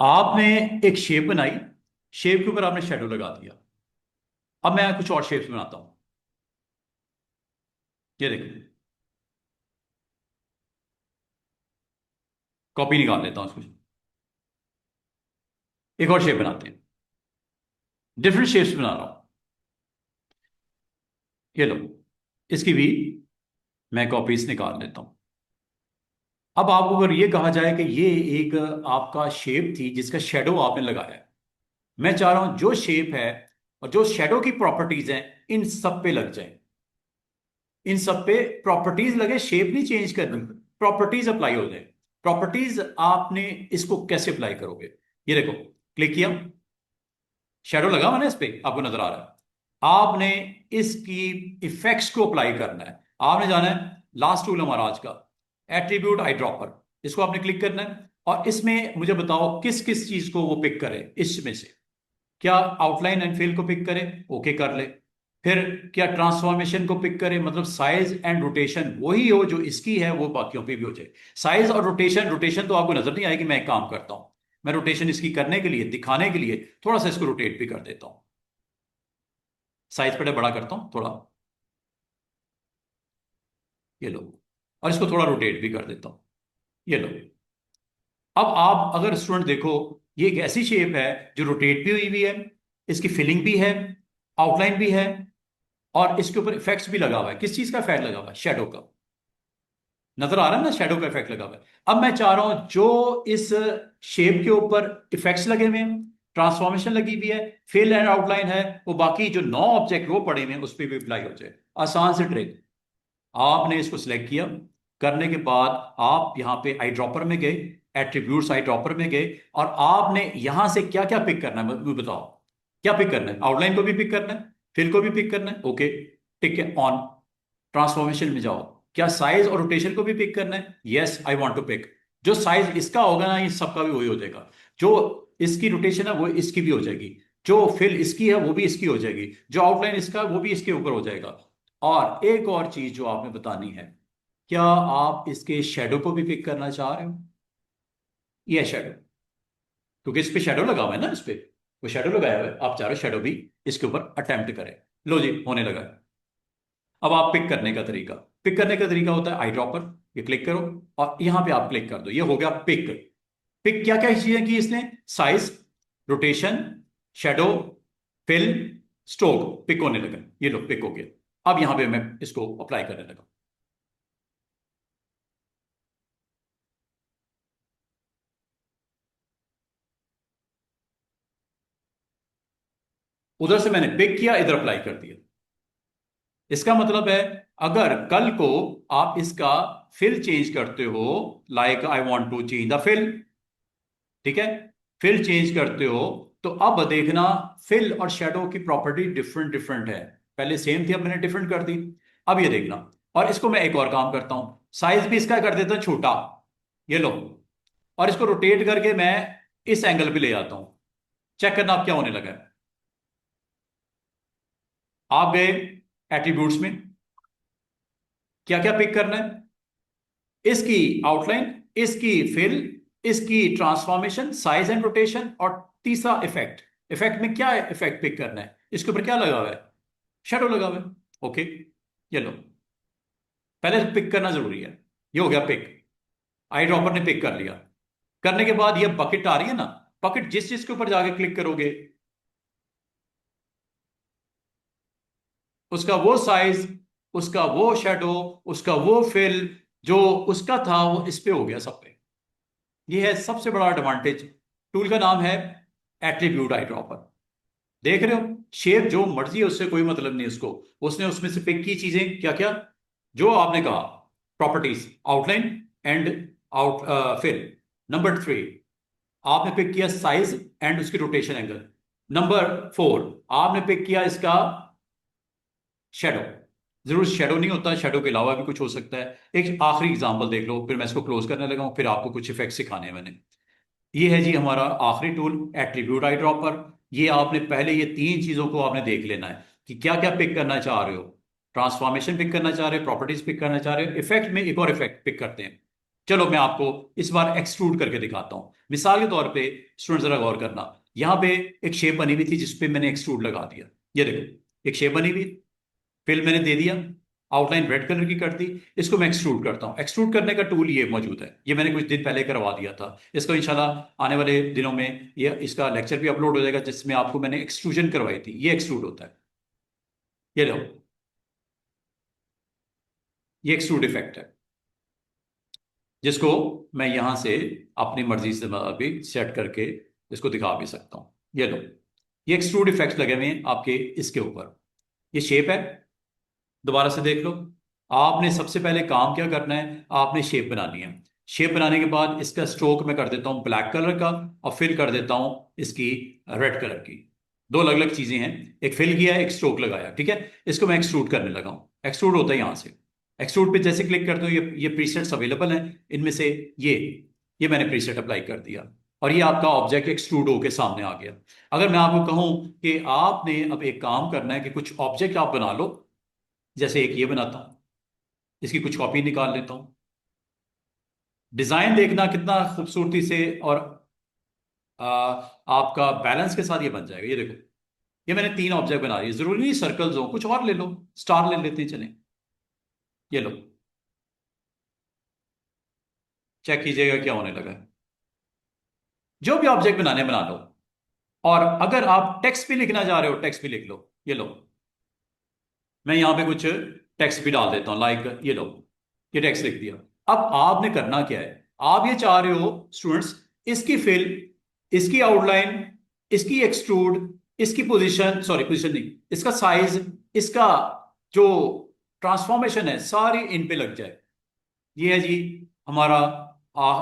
आपने एक शेप बनाई, शेप के ऊपर आपने शेडो लगा दिया। अब मैं कुछ और शेप्स बनाता हूं। ये देखो, कॉपी निकाल लेता हूं इसको, एक और शेप बनाते हैं। डिफरेंट शेप्स बना रहा हूं, ये लो, इसकी भी मैं कॉपीज निकाल लेता हूं। अब आपको अगर ये कहा जाए कि ये एक आपका शेप थी जिसका शेडो आपने लगाया है, मैं चाह रहा हूं जो शेप है और जो शेडो की प्रॉपर्टीज हैं इन सब पे लग जाए। इन सब पे प्रॉपर्टीज लगे, शेप नहीं चेंज करनी, प्रॉपर्टीज अप्लाई हो जाए। प्रॉपर्टीज आपने इसको कैसे अप्लाई करोगे, ये देखो, क्लिक किया, शेडो लगा मैंने इस पे, आपको नजर आ रहा है। आपने इसकी इफेक्ट्स को अप्लाई करना है। आपने जाना है लास्ट टूल हमारा आज का, एट्रीब्यूट आई ड्रॉपर, इसको आपने क्लिक करना है। और इसमें मुझे बताओ किस किस चीज को वो पिक करे इसमें से। क्या आउटलाइन एंड फिल को पिक करे, ओके कर ले। फिर क्या ट्रांसफॉर्मेशन को पिक करे, मतलब साइज एंड रोटेशन वही हो जो इसकी है वो बाकियों पे भी हो जाए। साइज और रोटेशन, रोटेशन तो आपको नजर नहीं आएगी, मैं एक काम करता हूं, मैं रोटेशन इसकी करने के लिए, दिखाने के लिए थोड़ा सा इसको रोटेट भी कर देता हूं। साइज पहले बड़ा करता हूं थोड़ा, ये लो, और इसको थोड़ा रोटेट भी कर देता हूं, ये लो। अब आप अगर स्टूडेंट देखो, ये एक ऐसी शेप है जो रोटेट भी हुई हुई है, इसकी फिलिंग भी है, आउटलाइन भी है, और इसके ऊपर इफेक्ट्स भी लगा हुआ है। किस चीज का इफेक्ट लगा हुआ है, शेडो का। नजर आ रहा है ना, शेडो का इफेक्ट लगा हुआ है। अब मैं चाह रहा हूं जो इस शेप के ऊपर इफेक्ट्स लगे हुए हैं, ट्रांसफॉर्मेशन लगी हुई है, फिल एंड आउटलाइन है, वो बाकी जो 9 ऑब्जेक्ट वो पड़े हुए हैं उस पर भी अप्लाई हो जाए। आसान से ट्रिक, आपने इसको सिलेक्ट किया, करने के बाद आप यहाँ पे आई ड्रॉपर में गए, एट्रीब्यूट्स आई ड्रॉपर में गए, और आपने यहां से क्या क्या पिक करना है मुझे बताओ। क्या पिक करना है, आउटलाइन को भी पिक करना है, फिल को भी पिक करना है, ओके, टिक है ऑन। ट्रांसफॉर्मेशन में जाओ, क्या साइज और रोटेशन को भी पिक करना है, yes I want to pick. जो साइज इसका होगा ना, ये सबका भी वही हो जाएगा। जो इसकी रोटेशन है वो इसकी भी हो जाएगी, जो फिल इसकी है वो भी इसकी हो जाएगी, जो आउटलाइन इसका वो भी इसके ऊपर हो जाएगा। और एक और चीज जो आपने बतानी है, क्या आप इसके शेडो को भी पिक करना चाह रहे हो, ये शेडो, क्योंकि इस पे शेडो लगा हुआ है ना, इस पे वो शेडो लगाया हुआ है, आप चाह रहे हो शेडो भी इसके ऊपर अटेम्प्ट करें। लो जी होने लगा है। अब आप पिक करने का तरीका होता है आई ड्रॉपर, ये क्लिक करो और यहां पे आप क्लिक कर दो, ये हो गया पिक। पिक क्या क्या चीजें की इसने, size, rotation, shadow, fill, stroke, pick होने लगा, ये लो पिक हो गया। अब यहां पे मैं इसको अप्लाई करने लगा। उधर से मैंने पिक किया, इधर अप्लाई कर दिया। इसका मतलब है अगर कल को आप इसका फिल चेंज करते हो, like I want to change the fill, ठीक है, फिल चेंज करते हो, तो अब देखना फिल और शेडो की प्रॉपर्टी डिफरेंट डिफरेंट है। पहले सेम थी, अब मैंने डिफरेंट कर दी। अब ये देखना, और इसको मैं एक और काम करता हूं, साइज भी इसका कर देता हूं छोटा, ये लो, और इसको रोटेट करके मैं इस एंगल पे ले जाता हूं। चेक करना अब क्या होने लगा है। आप गए एट्रीब्यूट्स में, क्या क्या पिक करना है, इसकी आउटलाइन, इसकी फिल, इसकी ट्रांसफॉर्मेशन, साइज एंड रोटेशन, और तीसरा इफेक्ट। इफेक्ट में क्या इफेक्ट पिक करना है, इसके ऊपर क्या लगा हुआ है, शेडो लगा हुआ है। ओके, ये लो, पहले पिक करना जरूरी है। ये हो गया पिक, आई ड्रॉपर ने पिक कर लिया। करने के बाद ये बकेट आ रही है ना, बकेट जिस चीज के ऊपर जाके क्लिक करोगे उसका वो साइज, उसका वो शेडो, उसका वो फिल, जो उसका था वो इस पे हो गया सब पे। ये है सबसे बड़ा एडवांटेज। टूल का नाम है एट्रीब्यूट आई ड्रॉपर। देख रहे हो, शेप जो मर्जी है उससे कोई मतलब नहीं उसको, उसने उसमें से पिक की चीजें क्या क्या, जो आपने कहा properties, outline and out fill. Number 3, आपने पिक किया साइज एंड उसकी रोटेशन एंगल। नंबर 4, आपने पिक किया इसका शेडो। जरूर शेडो नहीं होता, शेडो के अलावा भी कुछ हो सकता है। एक आखिरी एग्जांपल देख लो, फिर मैं इसको क्लोज करने लगा हूं, फिर आपको कुछ इफेक्ट सिखाने हैं मैंने। ये है जी हमारा आखिरी टूल, एट्रीब्यूट आई ड्रॉपर। ये आपने पहले ये 3 चीजों को आपने देख लेना है कि क्या क्या पिक करना चाह रहे हो। ट्रांसफॉर्मेशन पिक करना चाह रहे हो, प्रॉपर्टीज पिक करना चाह रहे हो, इफेक्ट में एक और इफेक्ट पिक करते हैं। चलो मैं आपको इस बार एक्सट्रूड करके दिखाता हूं। मिसाल के तौर पे स्टूडेंट जरा गौर करना, यहां पे एक शेप बनी हुई थी जिसपे मैंने एक्सट्रूड लगा दिया। ये देखो एक शेप बनी हुई, फिल मैंने दे दिया, आउटलाइन रेड कलर की कर दी। इसको मैं एक्सट्रूड करता हूँ। एक्सट्रूड करने का टूल ये मौजूद है, ये मैंने कुछ दिन पहले करवा दिया था। इसको इंशाल्लाह आने वाले दिनों में ये इसका लेक्चर भी अपलोड हो जाएगा जिसमें आपको मैंने एक्सट्रूजन करवाई थी। ये एक्सट्रूड होता है, ये लो, ये एक्सट्रूड इफेक्ट है, जिसको मैं यहां से अपनी मर्जी से भी सेट करके इसको दिखा भी सकता हूँ। ये लो, ये एक्सट्रूड इफेक्ट लगे हुए हैं आपके इसके ऊपर। ये शेप है, दोबारा से देख लो। आपने सबसे पहले काम क्या करना है, आपने शेप बनानी है। शेप बनाने के बाद इसका स्ट्रोक मैं कर देता हूं ब्लैक कलर का, और फिल कर देता हूं इसकी रेड कलर की। दो अलग अलग चीजें हैं, एक फिल किया एक स्ट्रोक लगाया, ठीक है। इसको मैं एक्सट्रूड करने लगा हूं। एक्सट्रूड होता है यहां से, एक्सट्रूड पे जैसे क्लिक करते हो ये प्रीसेट्स अवेलेबल हैं, इनमें से ये मैंने प्रीसेट अप्लाई कर दिया, और ये आपका ऑब्जेक्ट एक्सट्रूड होके सामने आ गया। अगर मैं आपको कहूं कि आपने अब एक काम करना है कि कुछ ऑब्जेक्ट आप बना लो, जैसे एक ये बनाता हूं, इसकी कुछ कॉपी निकाल लेता हूं। डिजाइन देखना कितना खूबसूरती से और आपका बैलेंस के साथ ये बन जाएगा। ये देखो, ये मैंने 3 ऑब्जेक्ट बना दिए, जरूरी नहीं सर्कल्स हो, कुछ और ले लो, स्टार ले लेते हैं चले। ये लो, चेक कीजिएगा क्या होने लगा है। जो भी ऑब्जेक्ट बनाने बना लो, और अगर आप टेक्स्ट भी लिखना चाह रहे हो टेक्स्ट भी लिख लो। ये लो, मैं यहां पे कुछ टेक्स्ट भी डाल देता हूं, लाइक ये लो, ये टेक्स्ट लिख दिया। अब आपने करना क्या है, आप ये चाह रहे हो स्टूडेंट्स, इसकी फिल, इसकी आउटलाइन, इसकी एक्सट्रूड, इसकी पोजीशन, सॉरी पोजीशन नहीं, इसका साइज, इसका जो ट्रांसफॉर्मेशन है सारी इन पे लग जाए। ये है जी हमारा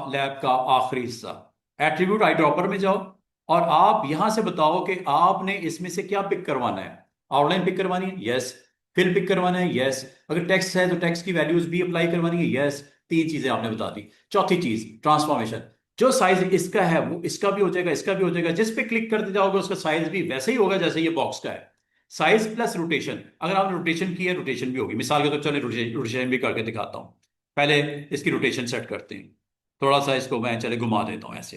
लैब का आखिरी हिस्सा। एट्रीब्यूट आई ड्रॉपर में जाओ, और आप यहां से बताओ कि आपने इसमें से क्या पिक करवाना है। आउटलाइन पिक करवानी है, यस। फिल पिक करवाना है, यस। अगर टेक्स्ट है तो टेक्स्ट की वैल्यूज भी अप्लाई करवानी है, यस। 3 चीजें आपने बता दी। चौथी चीज ट्रांसफॉर्मेशन, जो साइज इसका है वो इसका भी हो जाएगा, इसका भी हो जाएगा। जिस पे क्लिक करते जाओगे उसका साइज भी वैसे ही होगा जैसे ये बॉक्स का है। साइज प्लस रोटेशन, अगर आपने रोटेशन की है रोटेशन भी होगी। मिसाल के तो चले रोटेशन भी करके दिखाता हूं। पहले इसकी रोटेशन सेट करते हैं, थोड़ा सा इसको मैं चले घुमा देता हूं ऐसे,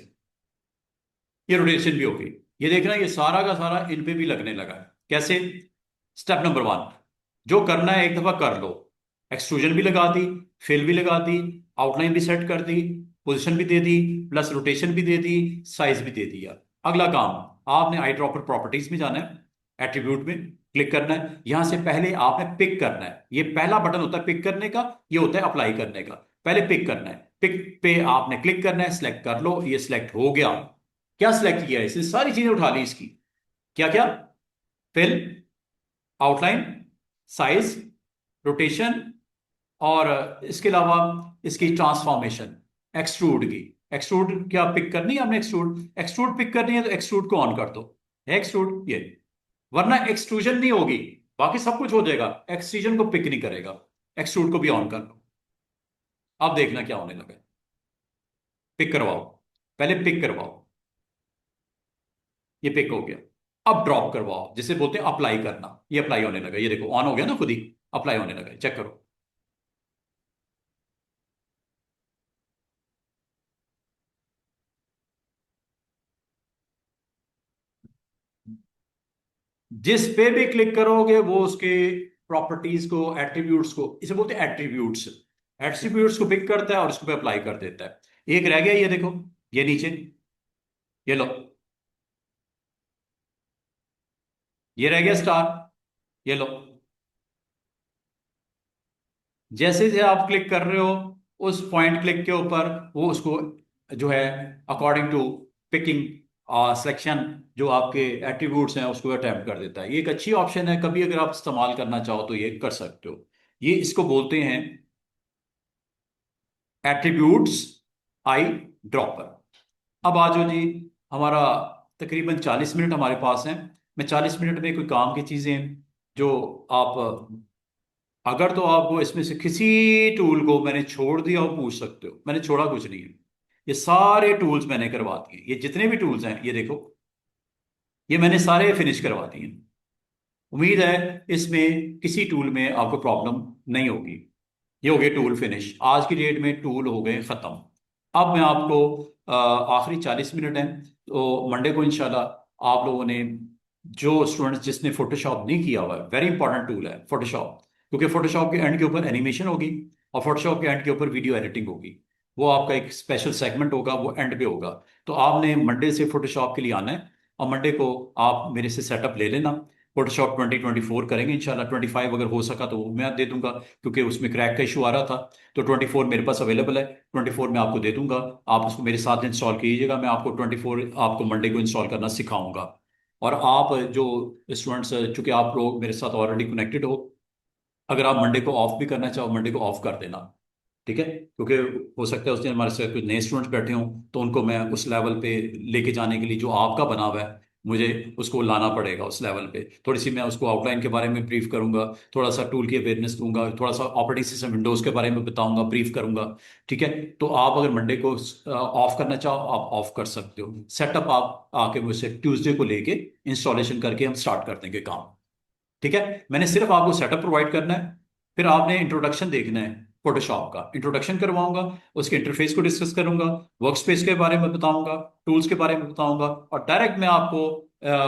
ये रोटेशन भी होगी। ये देखना ये सारा का सारा इन पे भी लगने लगा है। कैसे, स्टेप नंबर 1, जो करना है एक दफा कर लो। एक्सट्रूजन भी लगा दी, फिल भी लगा दी, आउटलाइन भी सेट कर दी, पोजीशन भी दे दी, प्लस रोटेशन भी दे दी, साइज भी दे दिया। अगला काम, आपने आई ड्रॉपर प्रॉपर्टीज में जाना है, एट्रीब्यूट में क्लिक करना है। यहां से पहले आपने पिक करना है, ये पहला बटन होता है पिक करने का, ये होता है अप्लाई करने का। पहले पिक करना है, पिक पे आपने क्लिक करना है, सिलेक्ट कर लो, ये सिलेक्ट हो गया। क्या सिलेक्ट किया है, इसने सारी चीजें उठा ली इसकी। क्या क्या? फिल, आउटलाइन, साइज, रोटेशन, और इसके अलावा इसकी ट्रांसफॉर्मेशन, एक्सट्रूड की। एक्सट्रूड क्या पिक करनी है आपने? एक्सट्रूड, एक्सट्रूड पिक करनी है तो एक्सट्रूड को ऑन कर दो, है एक्सट्रूड ये। वरना एक्सट्रूजन नहीं होगी, बाकी सब कुछ हो जाएगा, एक्सट्रूजन को पिक नहीं करेगा। एक्सट्रूड को भी ऑन कर लो। अब देखना क्या होने लगा। पिक करवाओ, पहले पिक करवाओ, ये पिक हो गया। अब ड्रॉप करवाओ, जिसे बोलते हैं अप्लाई करना, ये अप्लाई होने लगा, ये देखो ऑन हो गया ना खुद ही, अप्लाई होने लगा, चेक करो। जिस पे भी क्लिक करोगे वो उसके प्रॉपर्टीज को, एट्रीब्यूट्स को, इसे बोलते हैं एट्रीब्यूट्स, एट्रीब्यूट्स को पिक करता है और उसको पे अप्लाई कर देता है। एक रह गया, ये देखो, ये नीचे, ये लो, ये रह गया स्टार, ये लो। जैसे जैसे आप क्लिक कर रहे हो उस पॉइंट क्लिक के ऊपर वो उसको जो है अकॉर्डिंग टू पिकिंग सिलेक्शन, जो आपके एट्रीब्यूट्स हैं उसको अटेम्प्ट कर देता है। ये एक अच्छी ऑप्शन है, कभी अगर आप इस्तेमाल करना चाहो तो ये कर सकते हो। ये इसको बोलते हैं एट्रीब्यूट्स आई ड्रॉपर। अब आ जाओ जी, हमारा तकरीबन 40 मिनट हमारे पास हैं। मैं 40 मिनट में कोई काम की चीज़ें जो आप, अगर तो आपको इसमें से किसी टूल को मैंने छोड़ दिया हो पूछ सकते हो, मैंने छोड़ा कुछ नहीं है। ये सारे टूल्स मैंने करवा दिए, ये जितने भी टूल्स हैं ये देखो, ये मैंने सारे फिनिश करवा दिए। उम्मीद है इसमें किसी टूल में आपको प्रॉब्लम नहीं होगी। ये हो गए टूल फिनिश, आज की डेट में टूल हो गए ख़त्म। अब मैं आपको आखिरी 40 मिनट हैं, तो मंडे को इंशाल्लाह आप लोगों ने, जो स्टूडेंट्स जिसने फोटोशॉप नहीं किया हुआ है, वेरी इंपॉर्टेंट टूल है फोटोशॉप, क्योंकि फोटोशॉप के एंड के ऊपर एनिमेशन होगी और फोटोशॉप के एंड के ऊपर वीडियो एडिटिंग होगी। वो आपका एक स्पेशल सेगमेंट होगा, वो एंड पे होगा। तो आपने मंडे से फोटोशॉप के लिए आना है और मंडे को आप मेरे से सेटअप ले लेना। फोटोशॉप 2024 करेंगे इंशाल्लाह। 25 अगर हो सका तो वो मैं दे दूंगा, क्योंकि उसमें क्रैक का इशू आ रहा था। तो 24 मेरे पास अवेलेबल है, 24 मैं आपको दे दूंगा। आप उसको मेरे साथ इंस्टॉल कीजिएगा, मैं आपको 24 आपको मंडे को इंस्टॉल करना सिखाऊंगा। और आप जो स्टूडेंट्स, चूंकि आप लोग मेरे साथ ऑलरेडी कनेक्टेड हो, अगर आप मंडे को ऑफ भी करना चाहो मंडे को ऑफ कर देना, ठीक है? क्योंकि हो सकता है उस दिन हमारे साथ कुछ नए स्टूडेंट्स बैठे हों, तो उनको मैं उस लेवल पे लेके जाने के लिए जो आपका बना हुआ है, मुझे उसको लाना पड़ेगा उस लेवल पे। थोड़ी सी मैं उसको आउटलाइन के बारे में ब्रीफ करूंगा, थोड़ा सा टूल की अवेयरनेस दूंगा, थोड़ा सा ऑपरेटिंग सिस्टम विंडोज़ के बारे में बताऊंगा, ब्रीफ करूंगा। ठीक है? तो आप अगर मंडे को ऑफ करना चाहो आप ऑफ कर सकते हो। सेटअप आप आके मुझसे ट्यूसडे को लेके इंस्टॉलेशन करके हम स्टार्ट कर देंगे काम। ठीक है? मैंने सिर्फ आपको सेटअप प्रोवाइड करना है, फिर आपने इंट्रोडक्शन देखना है। फोटोशॉप का इंट्रोडक्शन करवाऊंगा, उसके इंटरफेस को डिस्कस करूंगा, वर्क स्पेस के बारे में बताऊंगा, टूल्स के बारे में बताऊंगा, और डायरेक्ट मैं आपको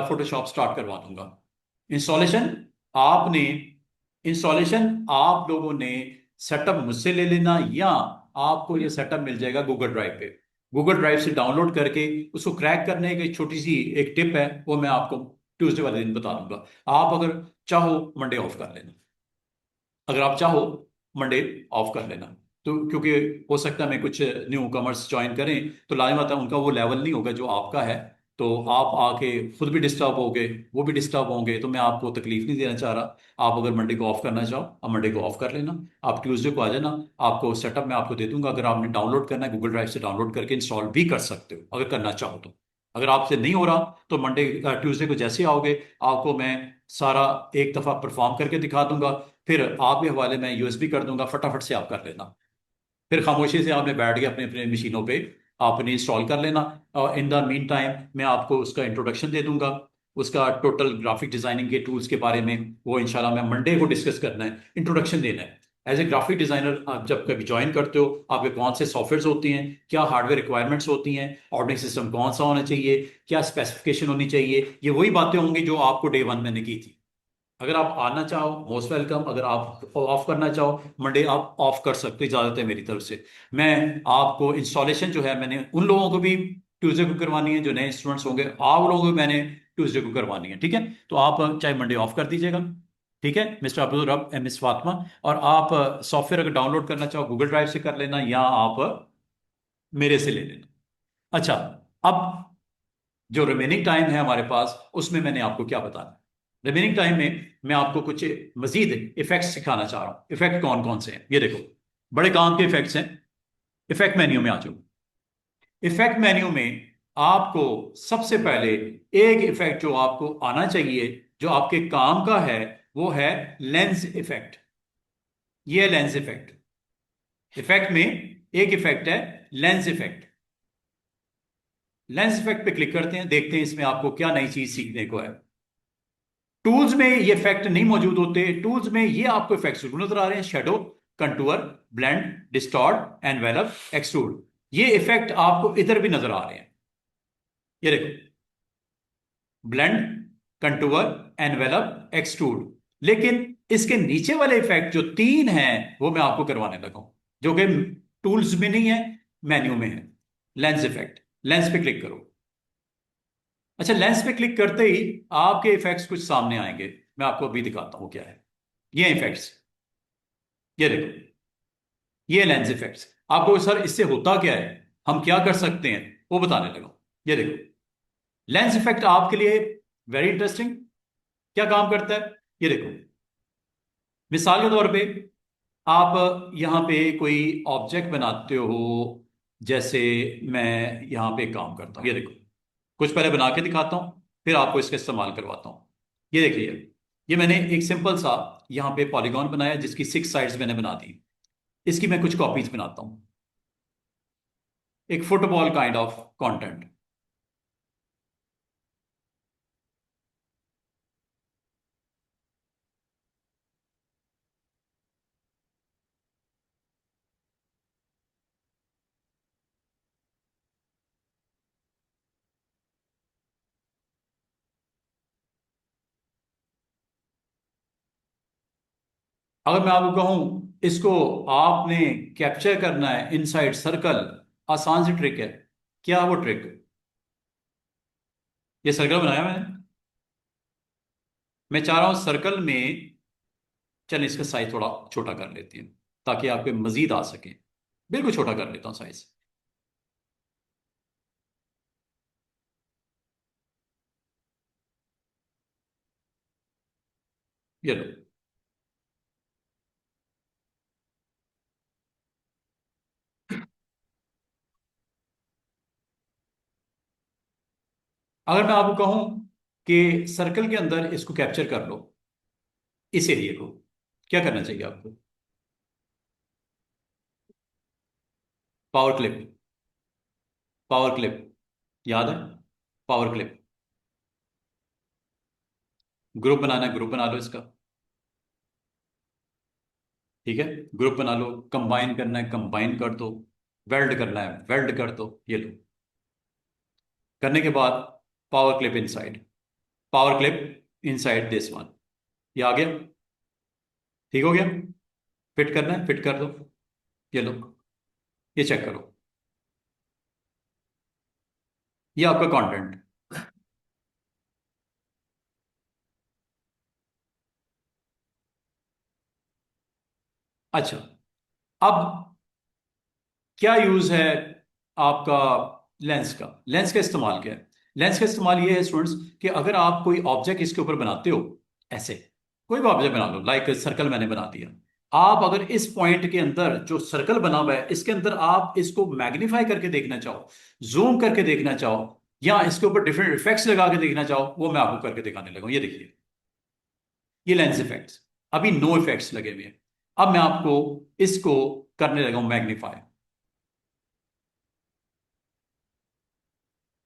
फोटोशॉप स्टार्ट करवा दूंगा। इंस्टॉलेशन आपने इंस्टॉलेशन आप लोगों ने सेटअप मुझसे ले लेना, या आपको ये सेटअप मिल जाएगा गूगल ड्राइव पे। गूगल ड्राइव से डाउनलोड करके उसको क्रैक करने की छोटी सी एक टिप है, वो मैं आपको ट्यूसडे वाले दिन बता दूंगा। आप अगर चाहो मंडे ऑफ कर लेना, अगर आप चाहो मंडे ऑफ कर लेना। तो क्योंकि हो सकता है मैं कुछ न्यू कमर्स ज्वाइन करें, तो लाजिम आता है उनका वो लेवल नहीं होगा जो आपका है। तो आप आके खुद भी डिस्टर्ब होगे, वो भी डिस्टर्ब होंगे, तो मैं आपको तकलीफ नहीं देना चाह रहा। आप अगर मंडे को ऑफ करना चाहो आप मंडे को ऑफ कर लेना, आप ट्यूसडे को आ जाना। आपको सेटअप मैं आपको दे दूंगा, अगर आपने डाउनलोड करना है गूगल ड्राइव से डाउनलोड करके इंस्टॉल भी कर सकते हो अगर करना चाहो तो। अगर आपसे नहीं हो रहा तो मंडे ट्यूसडे को जैसे आओगे आपको मैं सारा एक दफ़ा परफॉर्म करके दिखा दूंगा, फिर आपके हवाले में यूएसबी कर दूंगा, फटाफट से आप कर लेना। फिर खामोशी से आपने बैठ के अपने अपने मशीनों पे आपने इंस्टॉल कर लेना। और इन द मीन टाइम मैं आपको उसका इंट्रोडक्शन दे दूंगा, उसका टोटल ग्राफिक डिजाइनिंग के टूल्स के बारे में वो इंशाल्लाह मैं मंडे को डिस्कस करना है, इंट्रोडक्शन देना है। एज ए ग्राफिक डिजाइनर आप जब कभी ज्वाइन करते हो, आपके कौन से सॉफ्टवेयर होती हैं, क्या हार्डवेयर रिक्वायरमेंट्स होती हैं, ऑपरेटिंग सिस्टम कौन सा होना चाहिए, क्या स्पेसिफिकेशन होनी चाहिए, ये वही बातें होंगी जो आपको डे 1 मैंने की थी। अगर आप आना चाहो मोस्ट वेलकम, अगर आप ऑफ करना चाहो मंडे आप ऑफ कर सकते हो, इजाज़त है मेरी तरफ से। मैं आपको इंस्टॉलेशन जो है मैंने उन लोगों को भी ट्यूसडे को करवानी है जो नए स्टूडेंट्स होंगे, आप लोगों को भी मैंने ट्यूसडे को करवानी है, ठीक है। तो आप चाहे मंडे ऑफ कर दीजिएगा, ठीक है मिस्टर अब्दुल रब एम एस फातिमा। और आप सॉफ्टवेयर अगर डाउनलोड करना चाहो गूगल ड्राइव से कर लेना, या आप मेरे से ले लेना। अच्छा, अब जो रिमेनिंग टाइम है हमारे पास उसमें मैंने आपको क्या बताना है। रिमेनिंग टाइम में मैं आपको कुछ मजीद इफेक्ट्स सिखाना चाह रहा हूं। इफेक्ट कौन कौन से हैं ये देखो, बड़े काम के इफेक्ट्स हैं। इफेक्ट मेन्यू में आ जाओ। इफेक्ट मेन्यू में आपको सबसे पहले एक इफेक्ट जो आपको आना चाहिए, जो आपके काम का है, वो है लेंस इफेक्ट। ये है लेंस इफेक्ट। इफेक्ट में एक इफेक्ट है लेंस इफेक्ट। लेंस इफेक्ट पे क्लिक करते हैं, देखते हैं इसमें आपको क्या नई चीज सीखने को है। टूल्स में ये इफेक्ट नहीं मौजूद होते। टूल्स में ये आपको इफेक्ट्स नजर आ रहे हैं, shadow, contour, blend, distort, envelope, extrude. ये इफेक्ट आपको इधर भी नजर आ रहे हैं, ये देखो, ब्लेंड, कंटूर, एनवेलप, एक्सट्रूड। लेकिन इसके नीचे वाले इफेक्ट जो तीन हैं वो मैं आपको करवाने लगा हूं, जो कि टूल्स में नहीं है, मेन्यू में है। लेंस इफेक्ट, लेंस पे क्लिक करो। अच्छा, लेंस पे क्लिक करते ही आपके इफेक्ट्स कुछ सामने आएंगे, मैं आपको अभी दिखाता हूँ क्या है। ये इफेक्ट्स, ये देखो, ये लेंस इफेक्ट्स। आपको सर इससे होता क्या है, हम क्या कर सकते हैं, वो बताने लगा। ये देखो, लेंस इफेक्ट आपके लिए वेरी इंटरेस्टिंग। क्या काम करता है ये देखो। मिसाल के तौर पे आप यहाँ पे कोई ऑब्जेक्ट बनाते हो, जैसे मैं यहाँ पे काम करता हूँ, ये देखो, कुछ पहले बना के दिखाता हूँ फिर आपको इसका इस्तेमाल करवाता हूँ। ये देखिए, ये मैंने एक सिंपल सा यहाँ पे पॉलीगॉन बनाया जिसकी 6 साइड्स मैंने बना दी। इसकी मैं कुछ कॉपीज बनाता हूँ, एक फुटबॉल काइंड ऑफ कंटेंट। अगर मैं आपको कहूँ इसको आपने कैप्चर करना है इनसाइड सर्कल, आसान सी ट्रिक है। क्या है वो ट्रिक? ये सर्कल बनाया मैंने, मैं चाह रहा हूं सर्कल में, चल इसका साइज थोड़ा छोटा कर लेते हैं ताकि आपके मजीद आ सके। बिल्कुल छोटा कर लेता हूं साइज, ये लो। अगर मैं आपको कहूं कि सर्कल के अंदर इसको कैप्चर कर लो, इस एरिया को, क्या करना चाहिए आपको? पावर क्लिप, पावर क्लिप, याद है? Power clip. ग्रुप बनाना है, ग्रुप बना लो इसका, ठीक है। ग्रुप बना लो, कंबाइन करना है कंबाइन कर दो, वेल्ड करना है वेल्ड कर दो, ये लो। करने के बाद power clip inside, power clip inside this one, ये आ गया, ठीक हो गया। फिट करना है फिट कर दो, ये लो, ये चेक करो, ये आपका कंटेंट। अच्छा, अब क्या यूज है आपका लेंस का? लेंस का इस्तेमाल क्या है? लेंस का इस्तेमाल ये है स्टूडेंट्स कि अगर आप कोई ऑब्जेक्ट इसके ऊपर बनाते हो, ऐसे कोई भी ऑब्जेक्ट बना लो, लाइक सर्कल मैंने बना दिया। आप अगर इस पॉइंट के अंदर जो सर्कल बना हुआ है इसके अंदर आप इसको मैग्नीफाई करके देखना चाहो, जूम करके देखना चाहो, या इसके ऊपर डिफरेंट इफेक्ट्स लगा के देखना चाहो, वो मैं आपको करके दिखाने लगा हूं। ये देखिए, ये लेंस इफेक्ट्स, अभी नो इफेक्ट्स लगे हुए हैं। अब मैं आपको इसको करने लगा हूं मैग्नीफाई,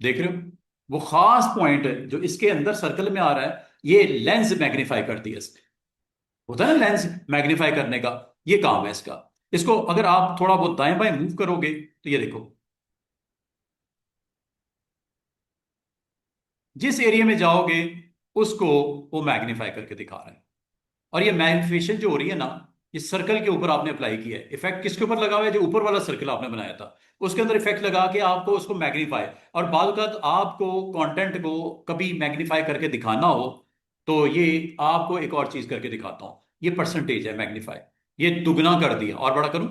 देख रहे हो? वो खास पॉइंट जो इसके अंदर सर्कल में आ रहा है, ये लेंस मैग्नीफाई करती है इसने। होता है ना लेंस मैग्नीफाई करने का, ये काम है इसका। इसको अगर आप थोड़ा बहुत दाएं बाएं मूव करोगे तो ये देखो, जिस एरिया में जाओगे उसको वो मैग्नीफाई करके दिखा रहा है। और ये मैग्निफिकेशन जो हो रही है ना, ये सर्कल के ऊपर आपने अप्लाई किया है। इफेक्ट किसके ऊपर लगा हुआ है? जो ऊपर वाला सर्कल आपने बनाया था उसके अंदर इफेक्ट लगा के आपको उसको मैग्नीफाई। और बाद वक़्त आपको कंटेंट को कभी मैग्नीफाई करके दिखाना हो तो ये आपको एक और चीज करके दिखाता हूं। ये परसेंटेज है मैग्नीफाई। ये दुगना कर दिया और बड़ा करूं,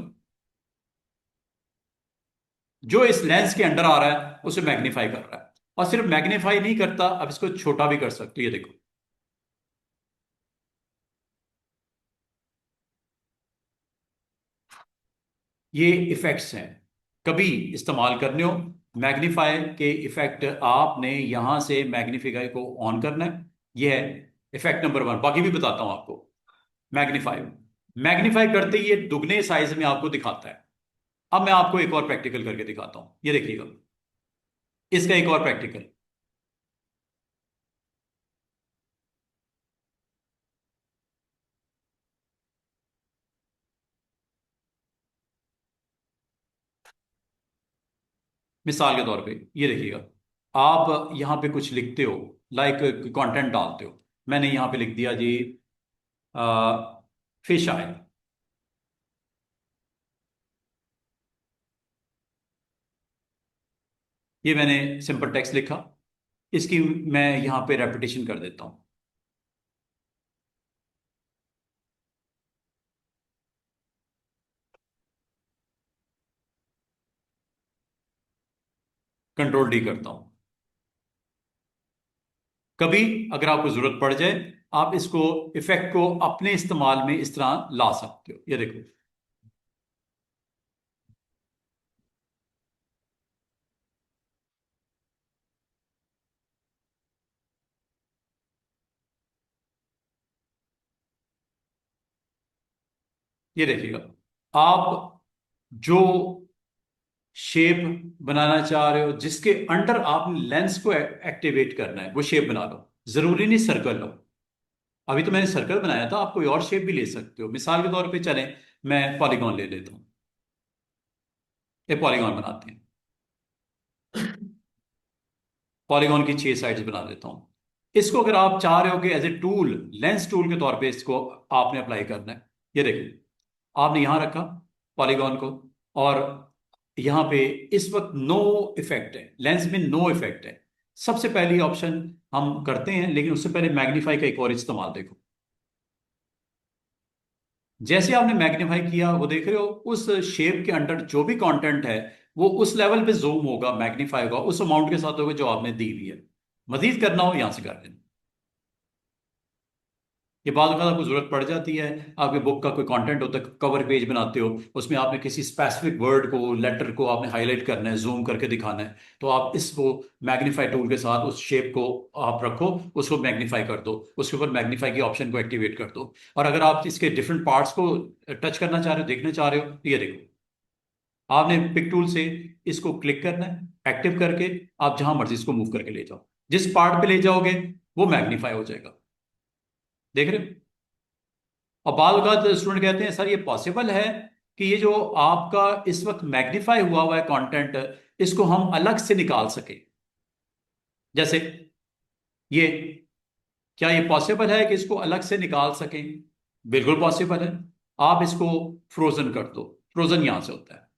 जो इस लेंस के अंडर आ रहा है उसे मैग्नीफाई कर रहा है। और सिर्फ मैग्नीफाई नहीं करता, अब इसको छोटा भी कर सकते हो। ये देखो, ये इफेक्ट्स हैं, कभी इस्तेमाल करने हो मैग्नीफाई के इफेक्ट आपने यहां से मैग्नीफाई को ऑन करना है। ये है इफेक्ट नंबर 1। बाकी भी बताता हूं आपको। मैग्नीफाई, मैग्नीफाई करते ही ये दुगने साइज में आपको दिखाता है। अब मैं आपको एक और प्रैक्टिकल करके दिखाता हूं, ये देखिएगा, इसका एक और प्रैक्टिकल। मिसाल के तौर पे ये देखिएगा, आप यहां पे कुछ लिखते हो, लाइक कंटेंट डालते हो। मैंने यहां पे लिख दिया जी फिश आए। ये मैंने सिंपल टेक्स्ट लिखा, इसकी मैं यहां पे रेपिटेशन कर देता हूं। कंट्रोल डी करता हूं। कभी अगर आपको जरूरत पड़ जाए, आप इसको इफेक्ट को अपने इस्तेमाल में इस तरह ला सकते हो। ये देखो, ये देखिएगा, आप जो शेप बनाना चाह रहे हो, जिसके अंडर आपने लेंस को एक्टिवेट करना है, वो शेप बना लो। जरूरी नहीं सर्कल लो। अभी तो मैंने सर्कल बनाया था, आप कोई और शेप भी ले सकते हो। मिसाल के तौर पे चलें, मैं पॉलीगॉन ले लेता हूँ। ये पॉलीगॉन बनाते हैं। पॉलीगॉन की 6 साइड्स बना देता हूँ। इसको अगर आप चाह रहे हो कि as a tool, lens tool के तौर पे इसको आपने अप्लाई करना है, ये देखिए, आपने यहां रखा पॉलीगॉन को, और यहां पे इस वक्त नो इफेक्ट है, लेंस में नो इफेक्ट है। सबसे पहली ऑप्शन हम करते हैं, लेकिन उससे पहले मैग्नीफाई का एक और इस्तेमाल देखो। जैसे आपने मैग्नीफाई किया, वो देख रहे हो उस शेप के अंडर जो भी कंटेंट है वो उस लेवल पे जूम होगा, मैग्नीफाई होगा, उस अमाउंट के साथ होगा जो आपने दी हुई है। मजीद करना हो यहां से कर लेना। ये बाद में आपको जरूरत पड़ जाती है, आपके बुक का कोई कंटेंट होता है, कवर पेज बनाते हो, उसमें आपने किसी स्पेसिफिक वर्ड को, लेटर को आपने हाईलाइट करना है, जूम करके दिखाना है, तो आप इसको मैग्नीफाई टूल के साथ उस शेप को आप रखो, उसको मैग्नीफाई कर दो, उसके ऊपर मैग्नीफाई की ऑप्शन को एक्टिवेट कर दो। और अगर आप इसके डिफरेंट पार्ट्स को टच करना चाह रहे हो, देखना चाह रहे हो, तो ये देखो, आपने पिक टूल से इसको क्लिक करना है, एक्टिव करके आप जहां मर्जी इसको मूव करके ले जाओ। जिस पार्ट पे ले जाओगे वो मैग्नीफाई हो जाएगा। देख रहे हो? और बाल औकात स्टूडेंट कहते हैं, सर ये पॉसिबल है कि ये जो आपका इस वक्त मैग्नीफाई हुआ हुआ है कंटेंट, इसको हम अलग से निकाल सके? जैसे ये, क्या ये पॉसिबल है कि इसको अलग से निकाल सकें? बिल्कुल पॉसिबल है। आप इसको फ्रोजन कर दो। फ्रोजन यहां से होता है।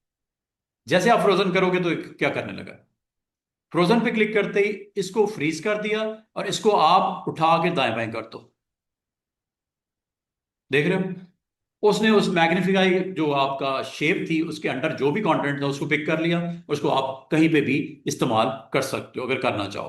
जैसे आप फ्रोजन करोगे तो क्या करने लगा? फ्रोजन पे क्लिक करते ही इसको फ्रीज कर दिया, और इसको आप उठा के दाएं बाएं कर दो। देख रहे हो? उसने उस मैग्नीफाई जो आपका शेप थी उसके अंडर जो भी कंटेंट था उसको पिक कर लिया, उसको आप कहीं पे भी इस्तेमाल कर सकते हो अगर करना चाहो।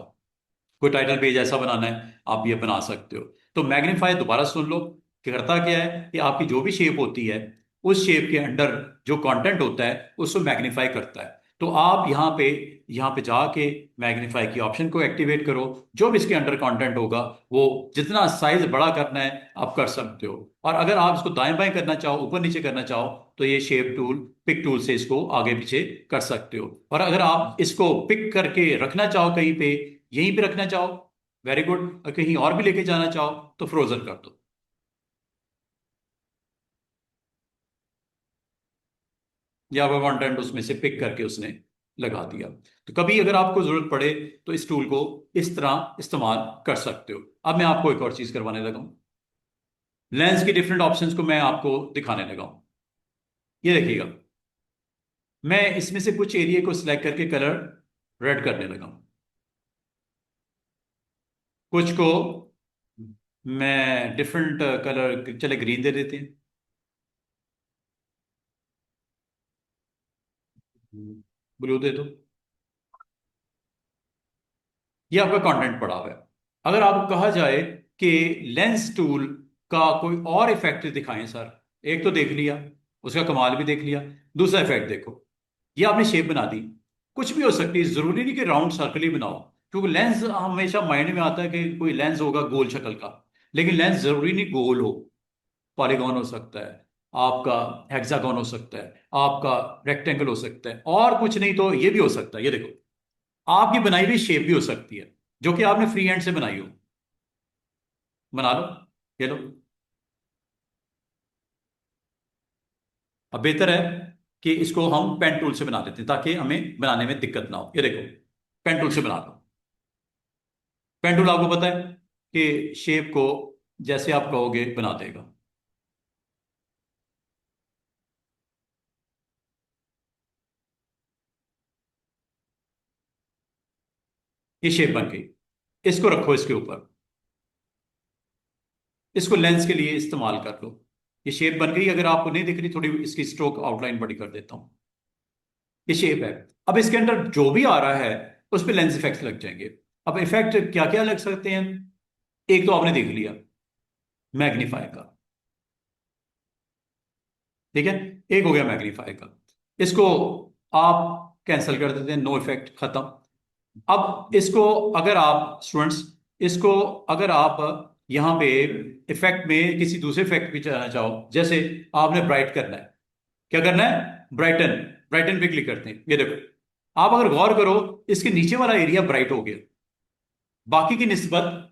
कोई टाइटल पेज ऐसा बनाना है, आप ये बना सकते हो। तो मैग्नीफाई दोबारा सुन लो कि करता क्या है, कि आपकी जो भी शेप होती है उस शेप के अंडर जो कंटेंट होता है उसको मैग्नीफाई करता है। तो आप यहाँ पे जाके मैग्नीफाई की ऑप्शन को एक्टिवेट करो। जो भी इसके अंडर कंटेंट होगा वो जितना साइज बड़ा करना है आप कर सकते हो। और अगर आप इसको दाएं बाएं करना चाहो, ऊपर नीचे करना चाहो, तो ये शेप टूल, पिक टूल से इसको आगे पीछे कर सकते हो। और अगर आप इसको पिक करके रखना चाहो कहीं पे, यहीं पे रखना चाहो, वेरी गुड। और कहीं और भी लेके जाना चाहो तो फ्रोजन कर दो। या वो कंटेंट उसमें से पिक करके उसने लगा दिया। तो कभी अगर आपको जरूरत पड़े तो इस टूल को इस तरह इस्तेमाल कर सकते हो। अब मैं आपको एक और चीज करवाने लगा हूं, लेंस की डिफरेंट ऑप्शंस को मैं आपको दिखाने लगा हूं। ये देखिएगा, मैं इसमें से कुछ एरिया को सिलेक्ट करके कलर रेड करने लगा हूं, कुछ को मैं डिफरेंट कलर, चले ग्रीन दे देते हैं, ब्लू दे दो। ये आपका कंटेंट पड़ा हुआ है। अगर आपको कहा जाए कि लेंस टूल का कोई और इफेक्ट दिखाएं सर, एक तो देख लिया, उसका कमाल भी देख लिया, दूसरा इफेक्ट देखो, ये आपने शेप बना दी। कुछ भी हो सकती है, जरूरी नहीं कि राउंड सर्कल ही बनाओ, क्योंकि लेंस हमेशा माइंड में आता है कि कोई लेंस होगा गोल शक्ल का, लेकिन लेंस जरूरी नहीं गोल हो, पॉलीगॉन हो सकता है, आपका हेक्सागोन हो सकता है, आपका रेक्टेंगल हो सकता है, और कुछ नहीं तो ये भी हो सकता है। ये देखो, आपकी बनाई हुई शेप भी हो सकती है जो कि आपने फ्री हैंड से बनाई हो, बना लो, ये लो। अब बेहतर है कि इसको हम पेन टूल से बना देते हैं ताकि हमें बनाने में दिक्कत ना हो। ये देखो, पेन टूल से बना लो। पेन टूल आपको पता है कि शेप को जैसे आप कहोगे बना देगा। ये शेप बन गई, इसको रखो इसके ऊपर, इसको लेंस के लिए इस्तेमाल कर लो। ये शेप बन गई, अगर आपको नहीं दिख रही, थोड़ी इसकी स्ट्रोक आउटलाइन बड़ी कर देता हूं। ये शेप है। अब इसके अंदर जो भी आ रहा है उस पर लेंस इफेक्ट्स लग जाएंगे। अब इफेक्ट क्या क्या लग सकते हैं, एक तो आपने देख लिया, मैग्नीफाई का, ठीक है, एक हो गया मैग्नीफाई का, इसको आप कैंसिल कर देते हैं, नो इफेक्ट, खत्म। अब इसको अगर आप स्टूडेंट्स, इसको अगर आप यहाँ पे इफेक्ट में किसी दूसरे इफेक्ट पे जाना चाहो, जैसे आपने ब्राइट करना है, क्या करना है, ब्राइटन, ब्राइटन पे क्लिक करते हैं। ये देखो, आप अगर गौर करो, इसके नीचे वाला एरिया ब्राइट हो गया, बाकी की निस्बत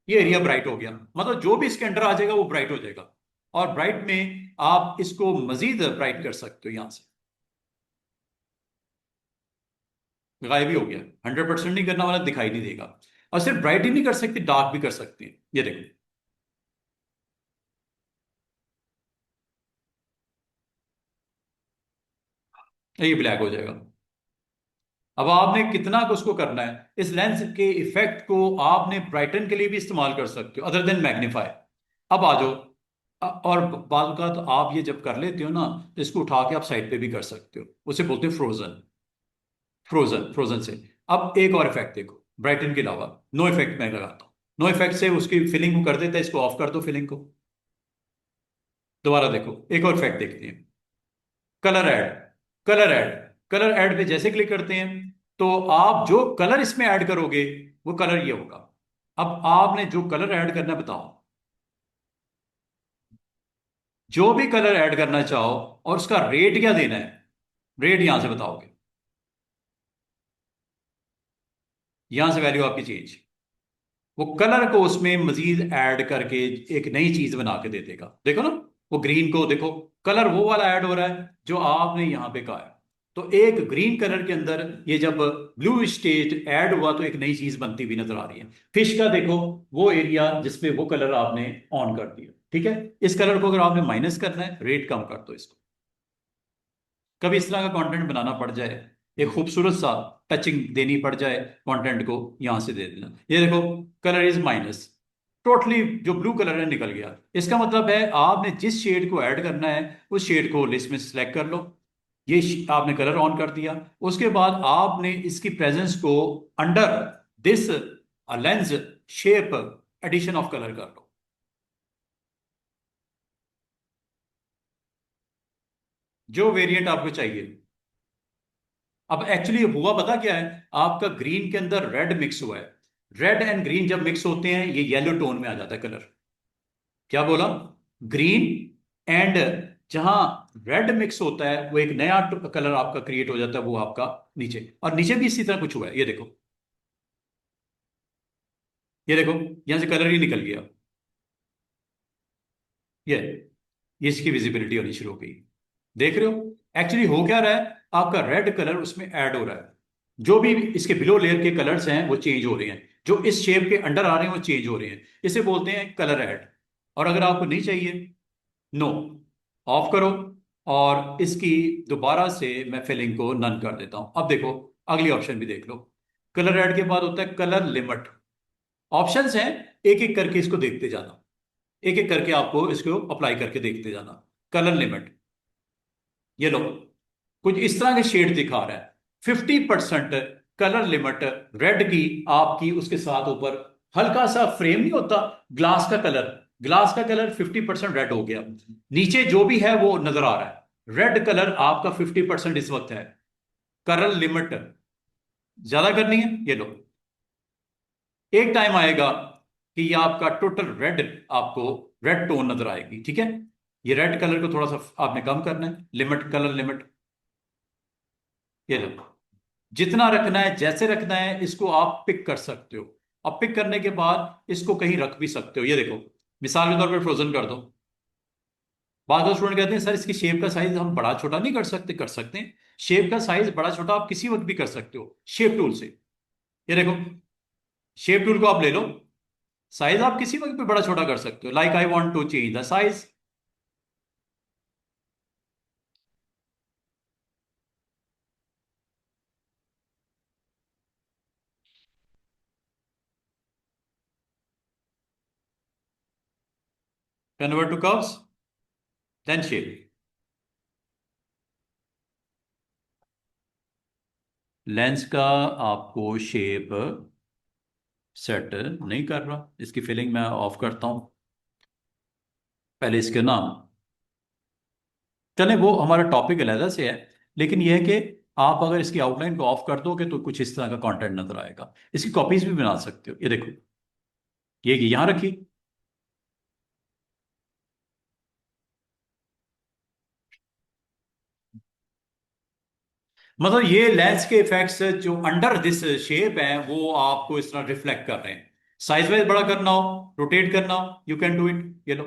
ये एरिया ब्राइट हो गया, मतलब जो भी इसके अंदर आ जाएगा वो ब्राइट हो जाएगा। और ब्राइट में आप इसको मजीद ब्राइट कर सकते हो, यहां से गायब ही हो गया, 100% नहीं करना वाला, दिखाई नहीं देगा। और सिर्फ ब्राइट ही नहीं कर सकते, डार्क भी कर सकते हैं। ये देखो, ये ब्लैक हो जाएगा। अब आपने कितना कुछ उसको करना है, इस लेंस के इफेक्ट को आपने ब्राइटन के लिए भी इस्तेमाल कर सकते हो अदर देन मैग्नीफाई। अब आ जाओ, और बाल का तो आप ये जब कर लेते हो ना, तो इसको उठा के आप साइड पे भी कर सकते हो, उसे बोलते हैं फ्रोजन, फ्रोजन, फ्रोजन से। अब एक और इफेक्ट देखो, ब्राइटन के अलावा नो इफेक्ट मैं लगाता हूँ, नो इफेक्ट से उसकी फिलिंग को कर देता है, इसको ऑफ कर दो फिलिंग को। दोबारा देखो, एक और इफेक्ट देखते हैं, colour add, colour add, colour add पे जैसे क्लिक करते हैं तो आप जो कलर इसमें ऐड करोगे वो कलर ये होगा। अब आपने जो कलर ऐड करना है बताओ, जो भी कलर ऐड करना चाहो, और उसका रेट क्या देना है, रेट यहां से बताओगे, यहां से वैल्यू आपकी चेंज, वो कलर को उसमें मजीद ऐड करके एक नई चीज बना के दे देगा। देखो ना, वो ग्रीन को देखो, कलर वो वाला ऐड हो रहा है जो आपने यहां पे कहा है। तो एक ग्रीन कलर के अंदर ये जब ब्लू स्टेट ऐड हुआ तो एक नई चीज बनती हुई नजर आ रही है। फिश का देखो, वो एरिया जिसमें वो कलर आपने ऑन कर दिया, ठीक है। इस कलर को अगर आपने माइनस करना है, रेट कम कर दो इसको। कभी इस तरह का कंटेंट बनाना पड़ जाए, एक खूबसूरत सा टचिंग देनी पड़ जाए कंटेंट को, यहां से दे देना। ये देखो, कलर इज माइनस, टोटली जो ब्लू कलर है निकल गया। इसका मतलब है आपने जिस शेड को ऐड करना है उस शेड को लिस्ट में सेलेक्ट कर लो। ये आपने कलर ऑन कर दिया, उसके बाद आपने इसकी प्रेजेंस को under this lens shape addition of colour कर लो। जो वेरिएंट आपको चाहिए। अब एक्चुअली हुआ पता क्या है, आपका ग्रीन के अंदर रेड मिक्स हुआ है, रेड एंड ग्रीन जब मिक्स होते हैं ये येलो टोन में आ जाता है कलर। क्या बोला, ग्रीन एंड, जहां रेड मिक्स होता है वो एक नया कलर आपका क्रिएट हो जाता है, वो आपका नीचे, और नीचे भी इसी तरह कुछ हुआ है। ये देखो, ये देखो, यहां से कलर ही निकल गया, ये इसकी विजिबिलिटी होनी शुरू हो गई, देख रहे हो। एक्चुअली हो क्या रहा है, आपका रेड कलर उसमें ऐड हो रहा है, जो भी इसके बिलो लेयर के कलर्स हैं वो चेंज हो रहे हैं, जो इस शेप के अंडर आ रहे हैं वो चेंज हो रहे हैं, इसे बोलते हैं कलर ऐड। और अगर आपको नहीं चाहिए, नो, ऑफ करो, और इसकी दोबारा से मैं फिलिंग को नन कर देता हूं। अब देखो, अगली ऑप्शन भी देख लो। कलर ऐड के बाद होता है कलर लिमिट। ऑप्शंस हैं, एक एक करके इसको देखते जाना, एक एक करके आपको इसको अप्लाई करके देखते जाना। कलर लिमिट, ये लो, कुछ इस तरह के शेड दिखा रहा है। 50% कलर लिमिट रेड की आपकी उसके साथ ऊपर हल्का सा फ्रेम नहीं होता ग्लास का कलर, ग्लास का कलर 50% रेड हो गया, नीचे जो भी है वो नजर आ रहा है, रेड कलर आपका 50% इस वक्त है। कलर लिमिट ज्यादा करनी है, ये लो, एक टाइम आएगा कि ये आपका टोटल रेड, आपको रेड टोन नजर आएगी, ठीक है। ये रेड कलर को थोड़ा सा आपने कम करना है, लिमिट, कलर लिमिट, ये लो। जितना रखना है, जैसे रखना है, इसको आप पिक कर सकते हो। अब पिक करने के बाद इसको कहीं रख भी सकते हो, ये देखो, मिसाल के तौर पे फ्रोजन कर दो। बाद में स्टूडेंट कहते हैं सर इसकी शेप का साइज हम बड़ा छोटा नहीं कर सकते, कर सकते हैं। शेप का साइज बड़ा छोटा आप किसी वक्त भी कर सकते हो शेप टूल से। ये देखो, शेप टूल को आप ले लो, साइज आप किसी वक्त भी बड़ा छोटा कर सकते हो, like I want to change the size. Convert to curves, then shape. Lens का आपको शेप सेट नहीं कर रहा, इसकी फिलिंग मैं ऑफ करता हूं। पहले इसके नाम, चले वो हमारा टॉपिक अलहदा से है, लेकिन यह है कि आप अगर इसकी आउटलाइन को ऑफ कर दोगे तो कुछ इस तरह का कंटेंट नजर आएगा। इसकी कॉपीज भी बना सकते हो, ये देखो, ये यहां रखी, मतलब ये लेंस के इफेक्ट्स जो अंडर दिस शेप है वो आपको इस तरह रिफ्लेक्ट कर रहे हैं। साइज वाइज बड़ा करना हो, रोटेट करना हो, यू कैन डू इट, ये लो।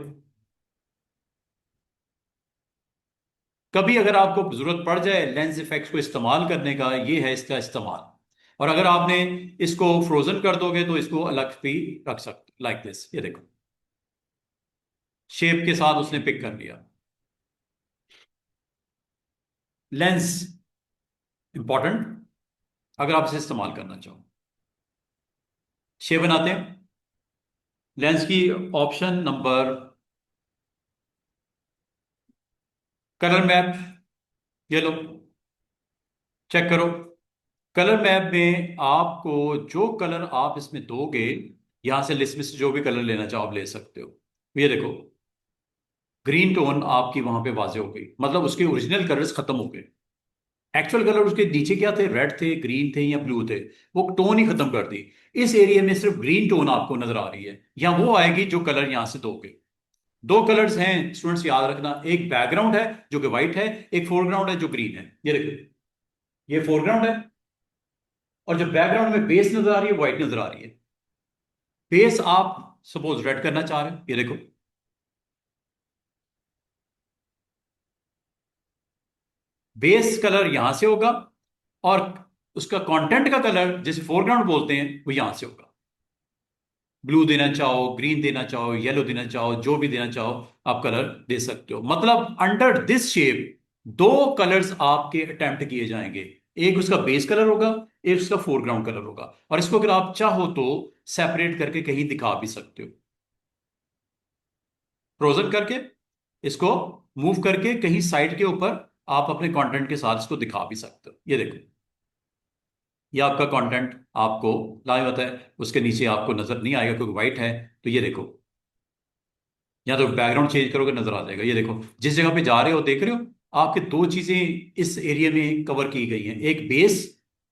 कभी अगर आपको जरूरत पड़ जाए लेंस इफेक्ट्स को इस्तेमाल करने का, ये है इसका इस्तेमाल। और अगर आपने इसको फ्रोजन कर दोगे तो इसको अलग भी रख सकते, लाइक दिस, ये देखो, शेप के साथ उसने पिक कर लिया। लेंस इंपॉर्टेंट, अगर आप इसे इस्तेमाल करना चाहो। शेप बनाते हैं, लेंस की ऑप्शन नंबर, कलर मैप, ये लो, चेक करो। कलर मैप में आपको जो कलर आप इसमें दोगे, यहां से लिस्ट में से जो भी कलर लेना चाहो आप ले सकते हो। ये देखो, ग्रीन टोन आपकी वहां पे वाजे हो गई, मतलब उसके ओरिजिनल कलर्स खत्म हो गए। एक्चुअल कलर उसके नीचे क्या थे, रेड थे, ग्रीन थे या ब्लू थे, वो टोन ही खत्म कर दी। इस एरिया में सिर्फ ग्रीन टोन आपको नजर आ रही है, या वो आएगी जो कलर यहां से दोगे। दो कलर्स हैं स्टूडेंट्स, याद रखना, एक बैकग्राउंड है जो कि व्हाइट है, एक फोरग्राउंड है जो ग्रीन है। ये देखो, ये फोरग्राउंड है, और जो बैकग्राउंड में बेस नजर आ रही है व्हाइट नजर आ रही है। बेस आप सपोज रेड करना चाह रहे हो, ये देखो, बेस कलर यहां से होगा, और उसका कंटेंट का कलर जिसे फोरग्राउंड बोलते हैं वो यहां से होगा। ब्लू देना चाहो, ग्रीन देना चाहो, येलो देना चाहो, जो भी देना चाहो आप कलर दे सकते हो। मतलब अंडर दिस शेप दो कलर्स आपके अटेम्प्ट किए जाएंगे, एक उसका बेस कलर होगा, एक उसका फोरग्राउंड कलर होगा। और इसको अगर आप चाहो तो सेपरेट करके कहीं दिखा भी सकते हो, फ्रोजन करके, इसको मूव करके कहीं साइड के ऊपर आप अपने कंटेंट के साथ इसको दिखा भी सकते हो। ये देखो, ये आपका कंटेंट आपको लाइव होता है, उसके नीचे आपको नजर नहीं आएगा क्योंकि व्हाइट है। तो ये देखो, या तो बैकग्राउंड चेंज करोगे नजर आ जाएगा। ये देखो, जिस जगह पे जा रहे हो देख रहे हो, आपके दो चीजें इस एरिया में कवर की गई हैं, एक बेस,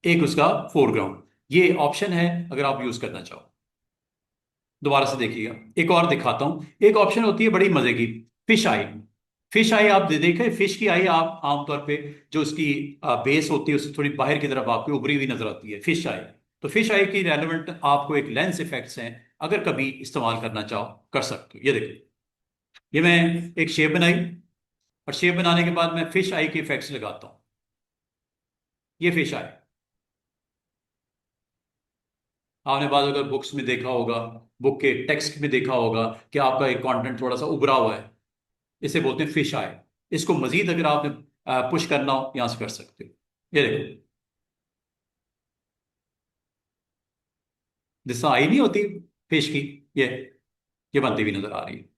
एक उसका फोरग्राउंड। ये ऑप्शन है अगर आप यूज करना चाहो। दोबारा से देखिएगा, एक और दिखाता हूं। एक ऑप्शन होती है बड़ी मजे की, फिश आई। फिश आई आप देखे, फिश की आई आप आमतौर पे जो उसकी बेस होती है उससे थोड़ी बाहर की तरफ आपको उभरी हुई नजर आती है, फिश आई। तो फिश आई की रेलेवेंट आपको एक लेंस इफेक्ट्स हैं, अगर कभी इस्तेमाल करना चाहो कर सकते हो। ये देखो, ये मैं एक शेप बनाई, और शेप बनाने के बाद मैं फिश आई के इफेक्ट्स लगाता हूं। ये फिश आई, आपने बाद अगर बुक्स में देखा होगा, बुक के टेक्स्ट में देखा होगा कि आपका एक कंटेंट थोड़ा सा उभरा हुआ है, इसे बोलते हैं फिश आई। इसको मजीद अगर आपने पुश करना हो, यहां से कर सकते हो। ये देखो, जिससे आई नहीं होती फिश की, ये ये बनती हुई नजर आ रही है।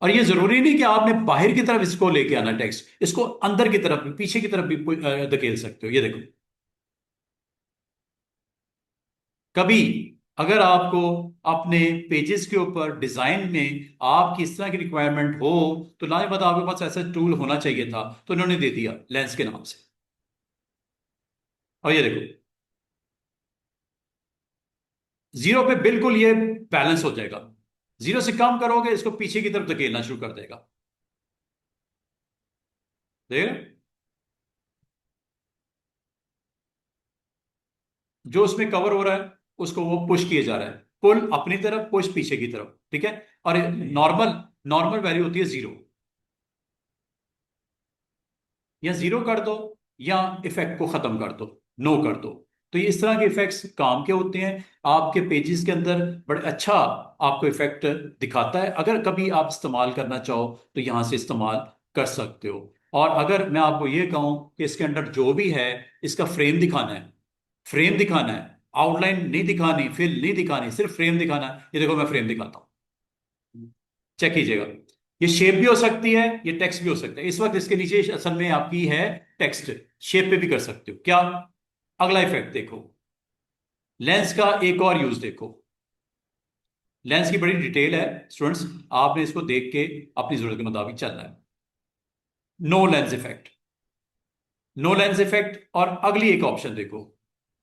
और ये जरूरी नहीं कि आपने बाहर की तरफ इसको लेके आना टेक्स्ट, इसको अंदर की तरफ भी, पीछे की तरफ भी धकेल सकते हो। ये देखो, कभी अगर आपको अपने पेजेस के ऊपर डिजाइन में आपकी इस तरह की रिक्वायरमेंट हो, तो ना ही आपके पास ऐसा टूल होना चाहिए था, तो उन्होंने दे दिया लेंस के नाम से। और ये देखो, जीरो पे बिल्कुल ये बैलेंस हो जाएगा। जीरो से कम करोगे, इसको पीछे की तरफ धकेलना शुरू कर देगा। देख रहे हो? जो उसमें कवर हो रहा है उसको वो पुश किए जा रहा है, पुल अपनी तरफ, पुश पीछे की तरफ, ठीक है। और नॉर्मल नॉर्मल वैल्यू होती है जीरो। या जीरो कर दो, या इफेक्ट को खत्म कर दो, नो कर दो। तो ये इस तरह के इफेक्ट्स काम के होते हैं आपके पेजेस के अंदर, बड़े अच्छा आपको इफेक्ट दिखाता है। अगर कभी आप इस्तेमाल करना चाहो तो यहां से इस्तेमाल कर सकते हो। और अगर मैं आपको ये कहूं कि इसके अंदर जो भी है, इसका फ्रेम दिखाना है, फ्रेम दिखाना है, आउटलाइन नहीं दिखानी, फिल नहीं दिखानी, सिर्फ फ्रेम दिखाना है। ये देखो, मैं फ्रेम दिखाता हूँ, चेक कीजिएगा। ये शेप भी हो सकती है, ये टेक्स्ट भी हो सकता है। इस वक्त इसके नीचे असल में आपकी है टेक्स्ट, शेप पे भी कर सकते हो क्या। अगला इफेक्ट देखो, लेंस का एक और यूज देखो। लेंस की बड़ी डिटेल है स्टूडेंट्स, आपने इसको देख के अपनी जरूरत के मुताबिक चलना है। No lens effect, no lens effect. और अगली एक ऑप्शन देखो,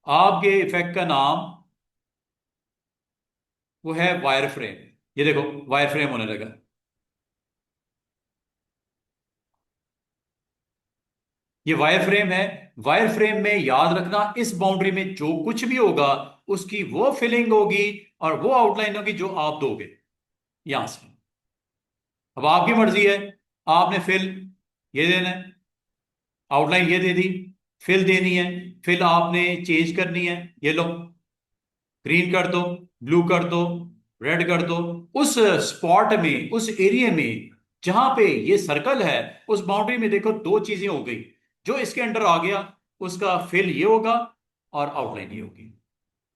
आपके इफेक्ट का नाम वो है वायर फ्रेम। ये देखो, वायर फ्रेम होने लगा। ये वायर फ्रेम है। वायर फ्रेम में याद रखना, इस बाउंड्री में जो कुछ भी होगा उसकी वो फिलिंग होगी और वो आउटलाइन होगी जो आप दोगे यहां से। अब आपकी मर्जी है, आपने फिल ये देना है, आउटलाइन ये दे दी, फिल देनी है, फिल आपने चेंज करनी है। ये लो, ग्रीन कर दो, ब्लू कर दो, रेड कर दो। उस स्पॉट में, उस एरिया में जहां पे ये सर्कल है, उस बाउंड्री में देखो दो चीजें हो गई। जो इसके अंडर आ गया उसका फिल ये होगा और आउटलाइन ये होगी।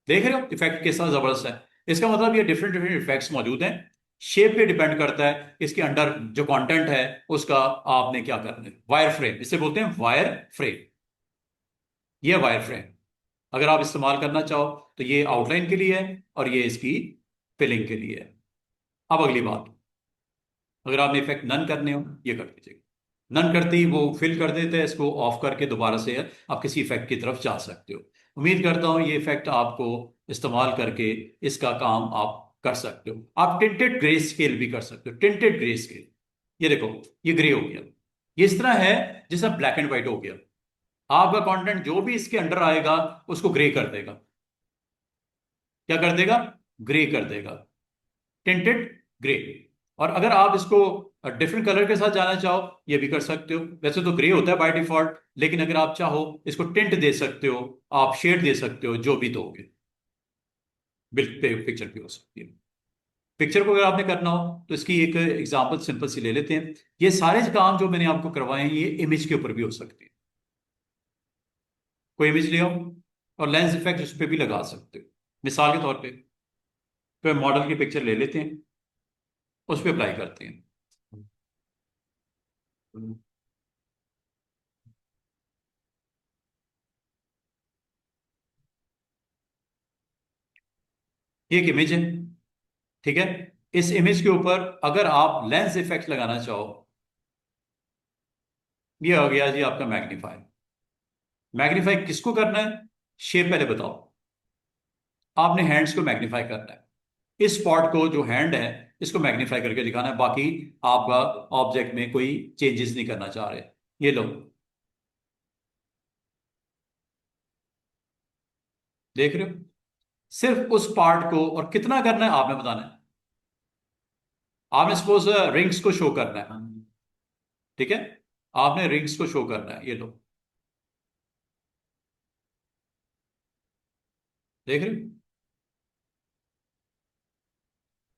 देख रहे हो इफेक्ट किस तरह जबरदस्त है। इसका मतलब ये डिफरेंट डिफरेंट इफेक्ट्स मौजूद हैं। शेप पे डिपेंड करता है इसके अंडर जो कंटेंट है उसका आपने क्या करना है। वायर फ्रेम, इसे बोलते हैं वायर फ्रेम। ये वायर फ्रेम अगर आप इस्तेमाल करना चाहो तो ये आउटलाइन के लिए है और ये इसकी फिलिंग के लिए है। अब अगली बात, अगर आपने इफेक्ट नन करने हो, ये कर दीजिएगा। नन करते ही वो फिल कर देते हैं, इसको ऑफ करके दोबारा से आप किसी इफेक्ट की तरफ जा सकते हो। उम्मीद करता हूं ये इफेक्ट आपको इस्तेमाल करके इसका काम आप कर सकते हो। आप टिंटेड ग्रे स्केल भी कर सकते हो, टिंटेड ग्रे स्केल। ये देखो, ये ग्रे हो गया। ये इस तरह है जैसा ब्लैक एंड व्हाइट हो गया। आपका कंटेंट जो भी इसके अंडर आएगा उसको ग्रे कर देगा। क्या कर देगा? ग्रे कर देगा, टिंटेड ग्रे। और अगर आप इसको डिफरेंट कलर के साथ जाना चाहो, ये भी कर सकते हो। वैसे तो ग्रे होता है बाय डिफॉल्ट, लेकिन अगर आप चाहो इसको टिंट दे सकते हो, आप शेड दे सकते हो, जो भी दोगे पिक्चर भी हो सकती है। पिक्चर को अगर आपने करना हो तो इसकी एक एग्जांपल सिंपल सी ले लेते हैं। ये सारे काम जो मैंने आपको करवाए हैं ये इमेज के ऊपर भी हो सकते हैं। कोई इमेज ले आओ और लेंस इफेक्ट उस पर भी लगा सकते हो। मिसाल के तौर पे तो मॉडल की पिक्चर ले लेते हैं, उस पर अप्लाई करते हैं। ये एक इमेज है, ठीक है। इस इमेज के ऊपर अगर आप लेंस इफेक्ट लगाना चाहो, ये हो गया जी आपका मैग्नीफाई। मैग्नीफाई किसको करना है? शेप पहले बताओ। आपने हैंड्स को मैग्नीफाई करना है, इस स्पॉट को जो हैंड है इसको मैग्नीफाई करके दिखाना है। बाकी आपका ऑब्जेक्ट में कोई चेंजेस नहीं करना चाह रहे। ये लो, देख रहे हो? सिर्फ उस पार्ट को, और कितना करना है आपने बताना है। आपने सपोज रिंग्स को शो करना है, ठीक है। आपने रिंग्स को शो करना है, ये लो, देख रहे हो?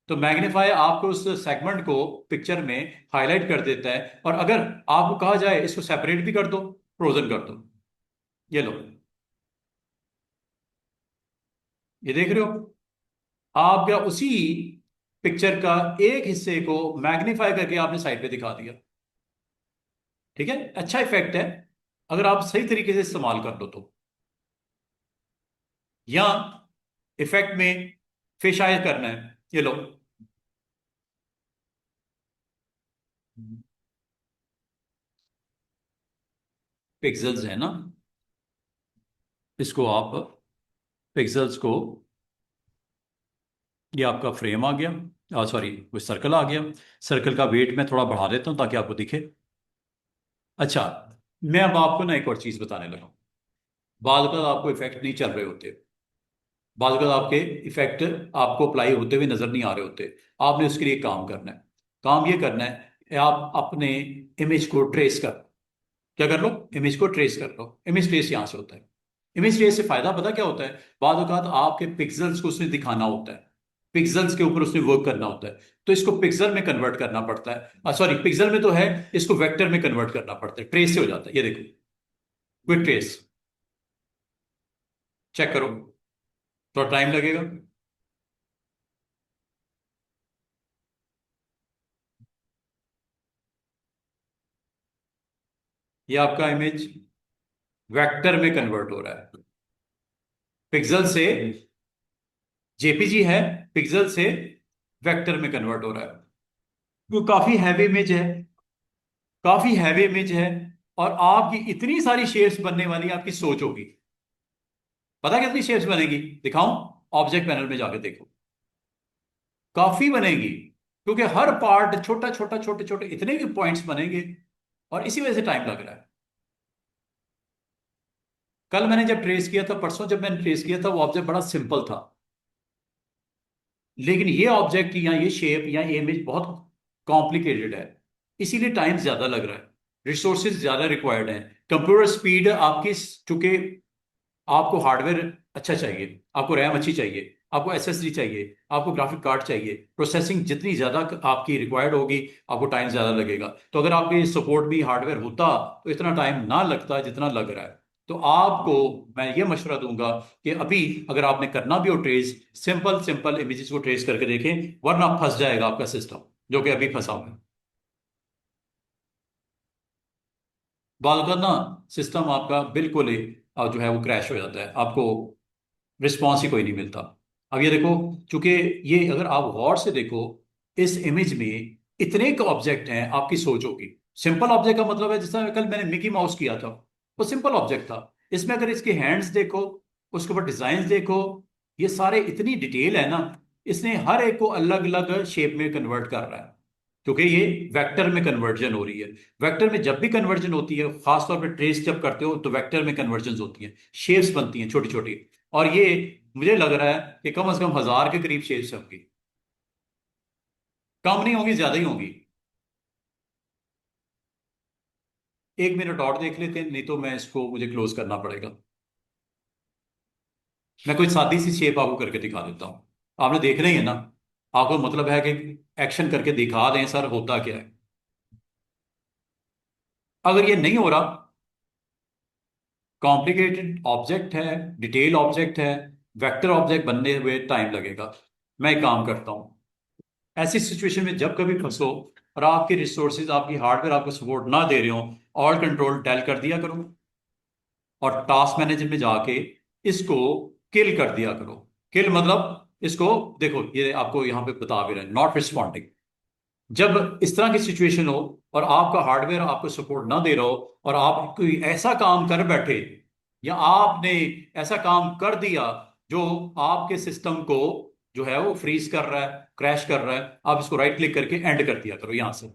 तो मैग्नीफाई आपको उस सेगमेंट को पिक्चर में हाईलाइट कर देता है, और अगर आपको कहा जाए इसको सेपरेट भी कर दो, फ्रोजन कर दो, ये लो, ये देख रहे हो? आप क्या उसी पिक्चर का एक हिस्से को मैग्नीफाई करके आपने साइड पे दिखा दिया। ठीक है, अच्छा इफेक्ट है अगर आप सही तरीके से इस्तेमाल कर लो तो। या इफेक्ट में फिश आई करना है, ये लो, पिक्सल्स है ना, इसको आप पिक्सल्स को, ये आपका फ्रेम आ गया, सॉरी वो सर्कल आ गया। सर्कल का वेट मैं थोड़ा बढ़ा देता हूं ताकि आपको दिखे। अच्छा, मैं अब आपको ना एक और चीज बताने लगा। बाद का आपको इफेक्ट नहीं चल रहे होते, बाद का आपके इफेक्ट आपको अप्लाई होते हुए नजर नहीं आ रहे होते। आपने उसके लिए काम करना है। काम ये करना है कि आप अपने इमेज को ट्रेस कर, क्या कर लो, इमेज को ट्रेस कर लो। इमेज ट्रेस यहां से होता है। इमेज ट्रेस से फायदा पता क्या होता है? बाद औक़ात आपके पिक्सल्स को उसने दिखाना होता है, पिक्सल्स के ऊपर उसने वर्क करना होता है, तो इसको पिक्सल में कन्वर्ट करना पड़ता है। सॉरी, पिक्सल में तो है, इसको वेक्टर में कन्वर्ट करना पड़ता है, ट्रेस से हो जाता है। ये देखो, क्विक ट्रेस, चेक करो, थोड़ा टाइम लगेगा। ये आपका इमेज वेक्टर में कन्वर्ट हो रहा है, पिक्सल से जेपीजी है, पिक्सल से वेक्टर में कन्वर्ट हो रहा है। वो काफी हैवी इमेज है, काफी हैवी इमेज है, और आपकी इतनी सारी शेप्स बनने वाली आपकी सोच होगी। पता है कितनी शेप्स बनेगी? दिखाऊं? ऑब्जेक्ट पैनल में जाके देखो, काफी बनेगी, क्योंकि हर पार्ट छोटा छोटा, छोटे छोटे इतने भी पॉइंट्स बनेंगे, और इसी वजह से टाइम लग रहा है। कल मैंने जब ट्रेस किया था, परसों जब मैंने ट्रेस किया था, वो ऑब्जेक्ट बड़ा सिंपल था, लेकिन ये ऑब्जेक्ट या ये शेप या ये इमेज बहुत कॉम्प्लिकेटेड है, इसीलिए टाइम ज्यादा लग रहा है, रिसोर्सेज ज्यादा रिक्वायर्ड हैं। कंप्यूटर स्पीड आपकी, चूंकि आपको हार्डवेयर अच्छा चाहिए, आपको रैम अच्छी चाहिए, आपको एसएसडी चाहिए, आपको ग्राफिक कार्ड चाहिए, प्रोसेसिंग जितनी ज्यादा आपकी रिक्वायर्ड होगी, आपको टाइम ज्यादा लगेगा। तो अगर आपके सपोर्ट भी हार्डवेयर होता तो इतना टाइम ना लगता जितना लग रहा है। तो आपको मैं ये मशवरा दूंगा कि अभी अगर आपने करना भी हो ट्रेस, सिंपल सिंपल इमेजेस को ट्रेस करके देखें, वरना फंस जाएगा आपका सिस्टम, जो कि अभी फंसा हुआ है। बाद ना सिस्टम आपका बिल्कुल ही जो है वो क्रैश हो जाता है, आपको रिस्पॉन्स ही कोई नहीं मिलता। अब ये देखो, चूंकि ये अगर आप गौर से देखो, इस इमेज में इतने का ऑब्जेक्ट हैं, आपकी सोच होगी। सिंपल ऑब्जेक्ट का मतलब है, जैसा कल मैंने मिकी माउस किया था, वो सिंपल ऑब्जेक्ट था। इसमें अगर इसके हैंड्स देखो, उसके ऊपर डिजाइन देखो, ये सारे इतनी डिटेल है ना, इसने हर एक को अलग अलग शेप में कन्वर्ट कर रहा है, क्योंकि ये वेक्टर में कन्वर्जन हो रही है। वेक्टर में जब भी कन्वर्जन होती है, खासतौर पर ट्रेस जब करते हो, तो वेक्टर में कन्वर्जन होती है, शेप्स बनती हैं छोटी छोटी। और ये मुझे लग रहा है कि कम से कम 1000 के करीब शेप्स होंगी, कम नहीं होगी, ज्यादा ही होंगी। 1 मिनट और देख लेते हैं, नहीं तो मैं इसको, मुझे क्लोज करना पड़ेगा। मैं कोई सादी सी शेप आपको करके दिखा देता हूँ, आपने देखना ही है ना। आपको मतलब है कि एक्शन करके दिखा दें सर होता क्या है। अगर ये नहीं हो रहा, कॉम्प्लिकेटेड ऑब्जेक्ट है, डिटेल ऑब्जेक्ट है, वेक्टर ऑब्जेक्ट बनने हुए टाइम लगेगा। मैं एक काम करता हूँ, ऐसी सिचुएशन में जब कभी फंसो और आपके रिसोर्सेज, आपकी हार्डवेयर आपको सपोर्ट ना दे रहे हो, ऑल कंट्रोल डेल कर दिया करो, और टास्क मैनेजर में जाके इसको किल कर दिया करो। किल मतलब इसको, देखो ये आपको यहाँ पे बता भी रहे हैं, नॉट रिस्पॉन्डिंग। जब इस तरह की सिचुएशन हो और आपका हार्डवेयर आपको सपोर्ट ना दे रहा हो, और आप कोई ऐसा काम कर बैठे, या आपने ऐसा काम कर दिया जो आपके सिस्टम को जो है वो फ्रीज कर रहा है, क्रैश कर रहा है, आप इसको राइट क्लिक करके एंड कर दिया करो, यहां से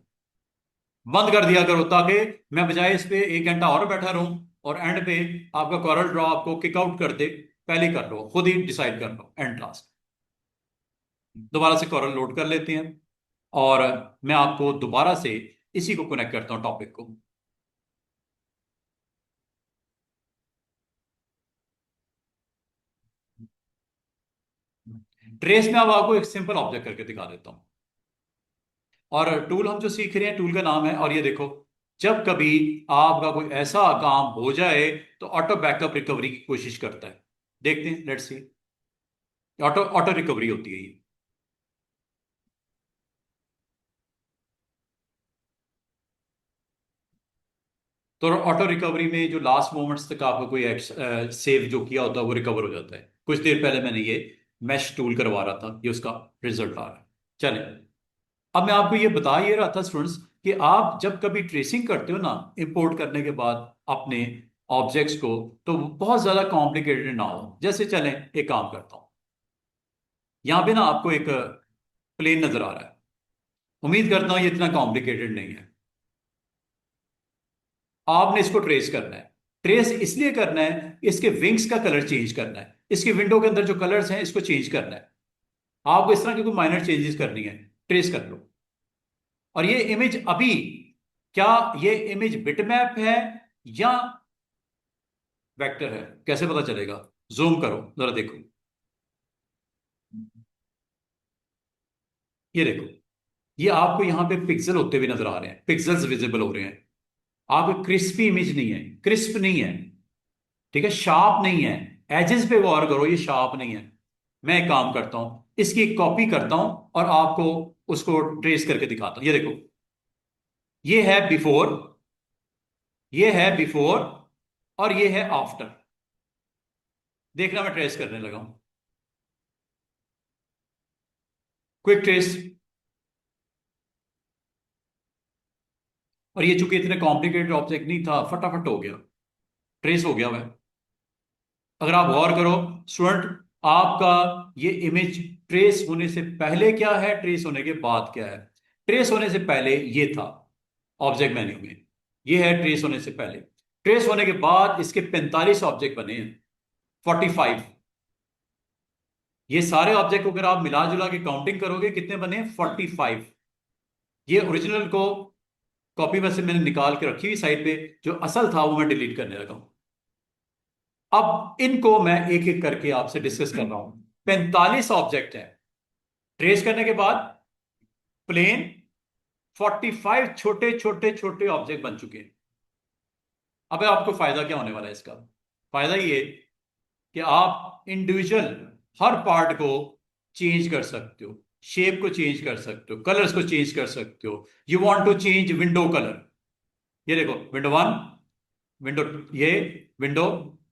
बंद कर दिया करो, ताकि मैं बजाय इस पे 1 घंटा और बैठा रहूं और एंड पे आपका कॉरल ड्रॉ आपको किक आउट कर दे। पहले ही कर लो, खुद ही डिसाइड कर लो एंड टास्क। दोबारा से कॉरल लोड कर लेते हैं, और मैं आपको दोबारा से इसी को कनेक्ट करता हूँ टॉपिक को। ट्रेस में अब आपको एक सिंपल ऑब्जेक्ट करके दिखा देता हूं। और टूल हम जो सीख रहे हैं, टूल का नाम है, और ये देखो, जब कभी आपका कोई ऐसा काम हो जाए तो ऑटो बैकअप रिकवरी की कोशिश करता है। देखते हैं, let's see. Auto auto recovery होती है ये। तो ऑटो रिकवरी में जो लास्ट मोमेंट्स तक आपका कोई सेव जो किया होता है वो रिकवर हो जाता है। कुछ देर पहले मैंने ये मैश टूल करवा रहा था, ये उसका रिजल्ट आ रहा है। चले, अब मैं आपको ये बता ये रहा था स्टूडेंट्स कि आप जब कभी ट्रेसिंग करते हो ना, इंपोर्ट करने के बाद अपने ऑब्जेक्ट्स को, तो बहुत ज्यादा कॉम्प्लिकेटेड ना हो। जैसे चलें, एक काम करता हूं, यहां पे ना आपको एक प्लेन नजर आ रहा है। उम्मीद करता हूं ये इतना कॉम्प्लिकेटेड नहीं है। आपने इसको ट्रेस करना है। ट्रेस इसलिए करना है, इसके विंग्स का कलर चेंज करना है, इसकी विंडो के अंदर जो कलर्स हैं इसको चेंज करना है। आपको इस तरह की कोई माइनर चेंजेस करनी है, ट्रेस कर लो। और ये इमेज अभी, क्या ये इमेज बिटमैप है या वेक्टर है, कैसे पता चलेगा? जूम करो जरा, देखो, ये देखो, ये आपको यहां पे पिक्सल होते हुए नजर आ रहे हैं, पिक्सल्स विजिबल हो रहे हैं। आप क्रिस्पी इमेज नहीं है, क्रिस्प नहीं है, ठीक है, शार्प नहीं है। एजेस पे गौर करो, ये शार्प नहीं है। मैं एक काम करता हूं, इसकी एक कॉपी करता हूं और आपको उसको ट्रेस करके दिखाता हूं। ये देखो, ये है बिफोर, ये है बिफोर, और ये है आफ्टर। देखना, मैं ट्रेस करने लगा हूं, क्विक ट्रेस। और ये चूंकि इतने कॉम्प्लिकेटेड ऑब्जेक्ट नहीं था, फटाफट हो गया, ट्रेस हो गया वह। अगर आप गौर करो स्टूडेंट, आपका ये इमेज ट्रेस होने से पहले क्या है, ट्रेस होने के बाद क्या है? ट्रेस होने से पहले ये था ऑब्जेक्ट मेन्यू में, ये है ट्रेस होने से पहले। ट्रेस होने के बाद इसके 45 ऑब्जेक्ट बने हैं, 45। ये सारे ऑब्जेक्ट को अगर आप मिला जुला के काउंटिंग करोगे, कितने बने? 45। ये ओरिजिनल को कॉपी में से मैंने निकाल के रखी हुई साइड पे, जो असल था वो मैं डिलीट करने लगा हूं। अब इनको मैं एक एक करके आपसे डिस्कस कर रहा हूं। 45 ऑब्जेक्ट है, ट्रेस करने के बाद प्लेन 45 छोटे छोटे छोटे ऑब्जेक्ट बन चुके हैं। अब आपको फायदा क्या होने वाला है इसका? फायदा ये कि आप इंडिविजुअल हर पार्ट को चेंज कर सकते हो, शेप को चेंज कर सकते हो, कलर्स को चेंज कर सकते हो। You want to change window colour, ये देखो, विंडो वन, विंडो, ये विंडो,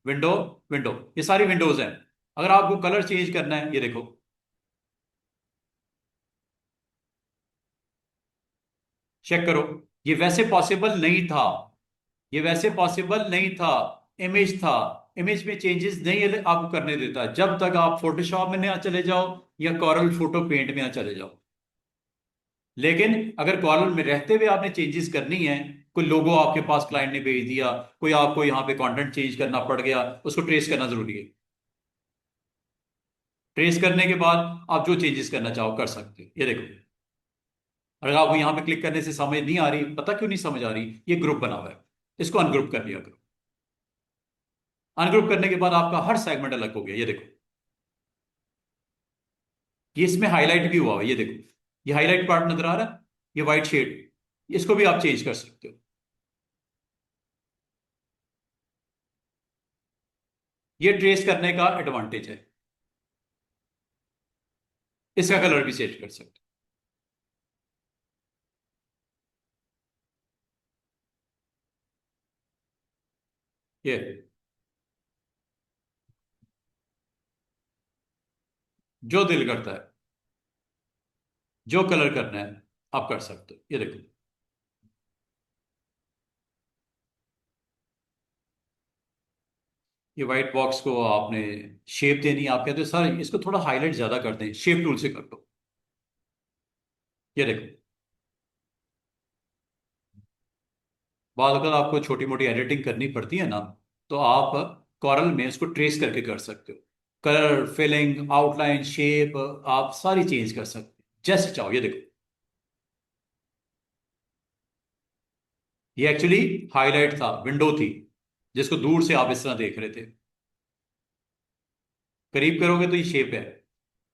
विंडो, विंडो, ये सारी विंडोज हैं। अगर आपको कलर चेंज करना है, ये देखो, चेक करो, ये वैसे पॉसिबल नहीं था, ये वैसे पॉसिबल नहीं था। इमेज था, इमेज में चेंजेस नहीं आपको करने देता जब तक आप फोटोशॉप में ना चले जाओ या कॉरल फोटो पेंट में ना चले जाओ। लेकिन अगर कॉलम में रहते हुए आपने चेंजेस करनी है, कोई लोगो आपके पास क्लाइंट ने भेज दिया, कोई आपको यहाँ पे कंटेंट चेंज करना पड़ गया, उसको ट्रेस करना जरूरी है। ट्रेस करने के बाद आप जो चेंजेस करना चाहो कर सकते हो। ये देखो, अगर आपको यहाँ पे क्लिक करने से समझ नहीं आ रही, पता क्यों नहीं समझ आ रही? ये ग्रुप बना हुआ है, इसको अनग्रुप कर लिया करो। अनग्रुप करने के बाद आपका हर सेगमेंट अलग हो गया। ये देखो, ये इसमें हाईलाइट भी हुआ है, ये देखो, ये हाईलाइट पार्ट नजर आ रहा है, ये व्हाइट शेड, इसको भी आप चेंज कर सकते हो। ये ट्रेस करने का एडवांटेज है। इसका कलर भी सेट कर सकते हो। ये जो दिल करता है, जो कलर करना है आप कर सकते हो। ये देखो, ये व्हाइट बॉक्स को आपने शेप देनी है, आप कहते हो सर इसको थोड़ा हाईलाइट ज्यादा कर दें, शेप टूल से कर दो। ये देखो, बाद अगर आपको छोटी मोटी एडिटिंग करनी पड़ती है ना, तो आप कॉरल में इसको ट्रेस करके कर सकते हो। कलर, फिलिंग, आउटलाइन, शेप, आप सारी चेंज कर सकते हो जैसे चाहो। ये देखो, ये एक्चुअली हाईलाइट था, विंडो थी, जिसको दूर से आप इस तरह देख रहे थे। करीब करोगे तो ये शेप है।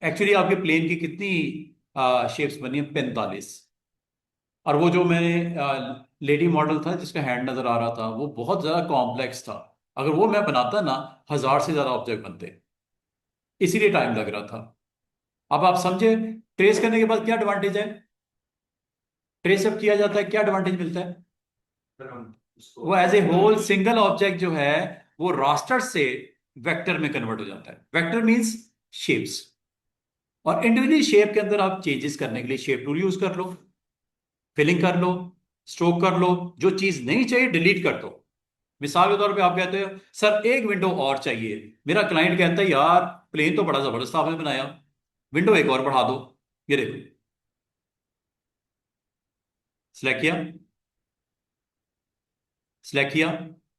एक्चुअली आपके प्लेन की कितनी शेप्स बनी है? 45। और वो जो मैंने लेडी मॉडल था जिसका हैंड नजर आ रहा था, वो बहुत ज्यादा कॉम्प्लेक्स था। अगर वो मैं बनाता ना, 1000 से ज्यादा ऑब्जेक्ट बनते। इसीलिए टाइम लग रहा था। अब आप समझे ट्रेस करने के बाद क्या एडवांटेज है? ट्रेस अब किया जाता है, क्या एडवांटेज मिलता है? फिर हम उसको वो as a whole single object जो है वो रास्टर से वेक्टर में कन्वर्ट हो जाता है। Vector means shapes. और इंडिविजुअल शेप के अंदर आप चेंजेस करने के लिए शेप टूल यूज कर लो, फिलिंग कर लो, स्ट्रोक कर लो। जो चीज नहीं चाहिए डिलीट कर दो। मिसाल के तौर पे आप कहते हो सर एक विंडो और चाहिए, मेरा क्लाइंट कहता है यार प्लेन तो बड़ा जबरदस्त आपने बनाया, विंडो एक और बढ़ा दो। ये देखो, सिलेक्ट किया, सिलेक्ट किया,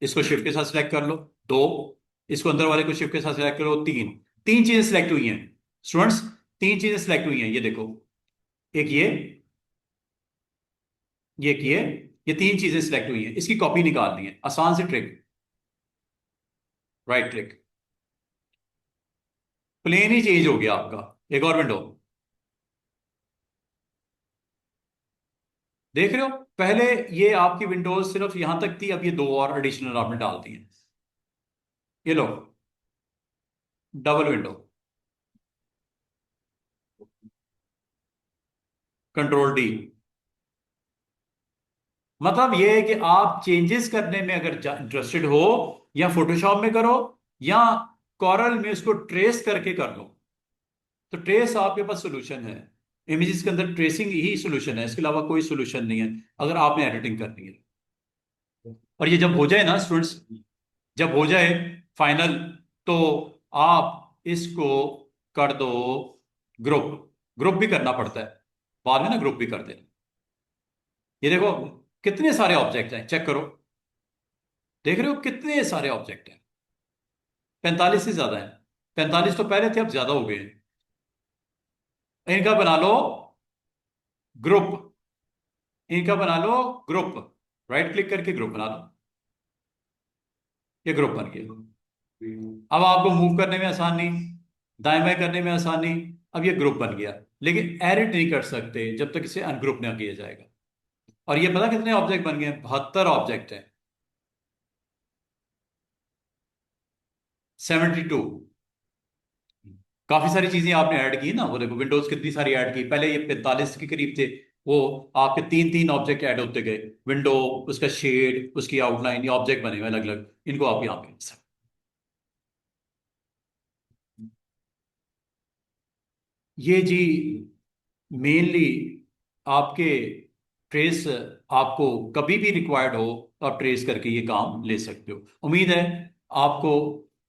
इसको शिफ्ट के साथ सिलेक्ट कर लो, दो। इसको अंदर वाले को शिफ्ट के साथ सिलेक्ट करो, तीन। तीन चीजें सिलेक्ट हुई हैं स्टूडेंट्स, तीन चीजें सिलेक्ट हुई हैं। ये देखो, एक ये तीन चीजें सिलेक्ट हुई हैं। इसकी कॉपी निकालनी है, आसान सी ट्रिक, राइट क्लिक, प्लेन ही चेंज हो गया आपका। एक और विंडो देख रहे हो? पहले ये आपकी विंडोज सिर्फ यहां तक थी, अब ये दो और एडिशनल आपने डाल दी हैं। ये लो, डबल विंडो, कंट्रोल डी। मतलब ये है कि आप चेंजेस करने में अगर इंटरेस्टेड हो, या फोटोशॉप में करो या कॉरल में उसको ट्रेस करके कर लो, तो ट्रेस आपके पास सोल्यूशन है। इमेजेस के अंदर ट्रेसिंग ही सोल्यूशन है, इसके अलावा कोई सोल्यूशन नहीं है अगर आपने एडिटिंग करनी है। और ये जब हो जाए ना स्टूडेंट्स, जब हो जाए फाइनल, तो आप इसको कर दो ग्रुप। ग्रुप भी करना पड़ता है बाद में ना, ग्रुप भी कर देना। ये देखो कितने सारे ऑब्जेक्ट हैं, चेक करो। देख रहे हो कितने सारे ऑब्जेक्ट हैं? 45 से ज्यादा है। 45 तो पहले थे, अब ज्यादा हो गए हैं। इनका बना लो ग्रुप, इनका बना लो ग्रुप। राइट क्लिक करके ग्रुप बना लो। ये ग्रुप बन गया। अब आपको मूव करने में आसानी, दाएं बाएं करने में आसानी। अब ये ग्रुप बन गया, लेकिन एडिट नहीं कर सकते जब तक इसे अनग्रुप ना किया जाएगा। और ये पता कितने ऑब्जेक्ट बन गए? 72 ऑब्जेक्ट है। 72। काफी सारी चीजें आपने ऐड की ना, वो देखो विंडोज कितनी सारी ऐड की। पहले ये 45 के करीब थे, वो आपके तीन तीन ऑब्जेक्ट ऐड होते गए। विंडो, उसका शेड, उसकी आउटलाइन, ये ऑब्जेक्ट बने हुए अलग अलग, इनको आप यहाँ पे ये जी मेनली आपके ट्रेस, आपको कभी भी रिक्वायर्ड हो तो आप ट्रेस करके ये काम ले सकते हो। उम्मीद है आपको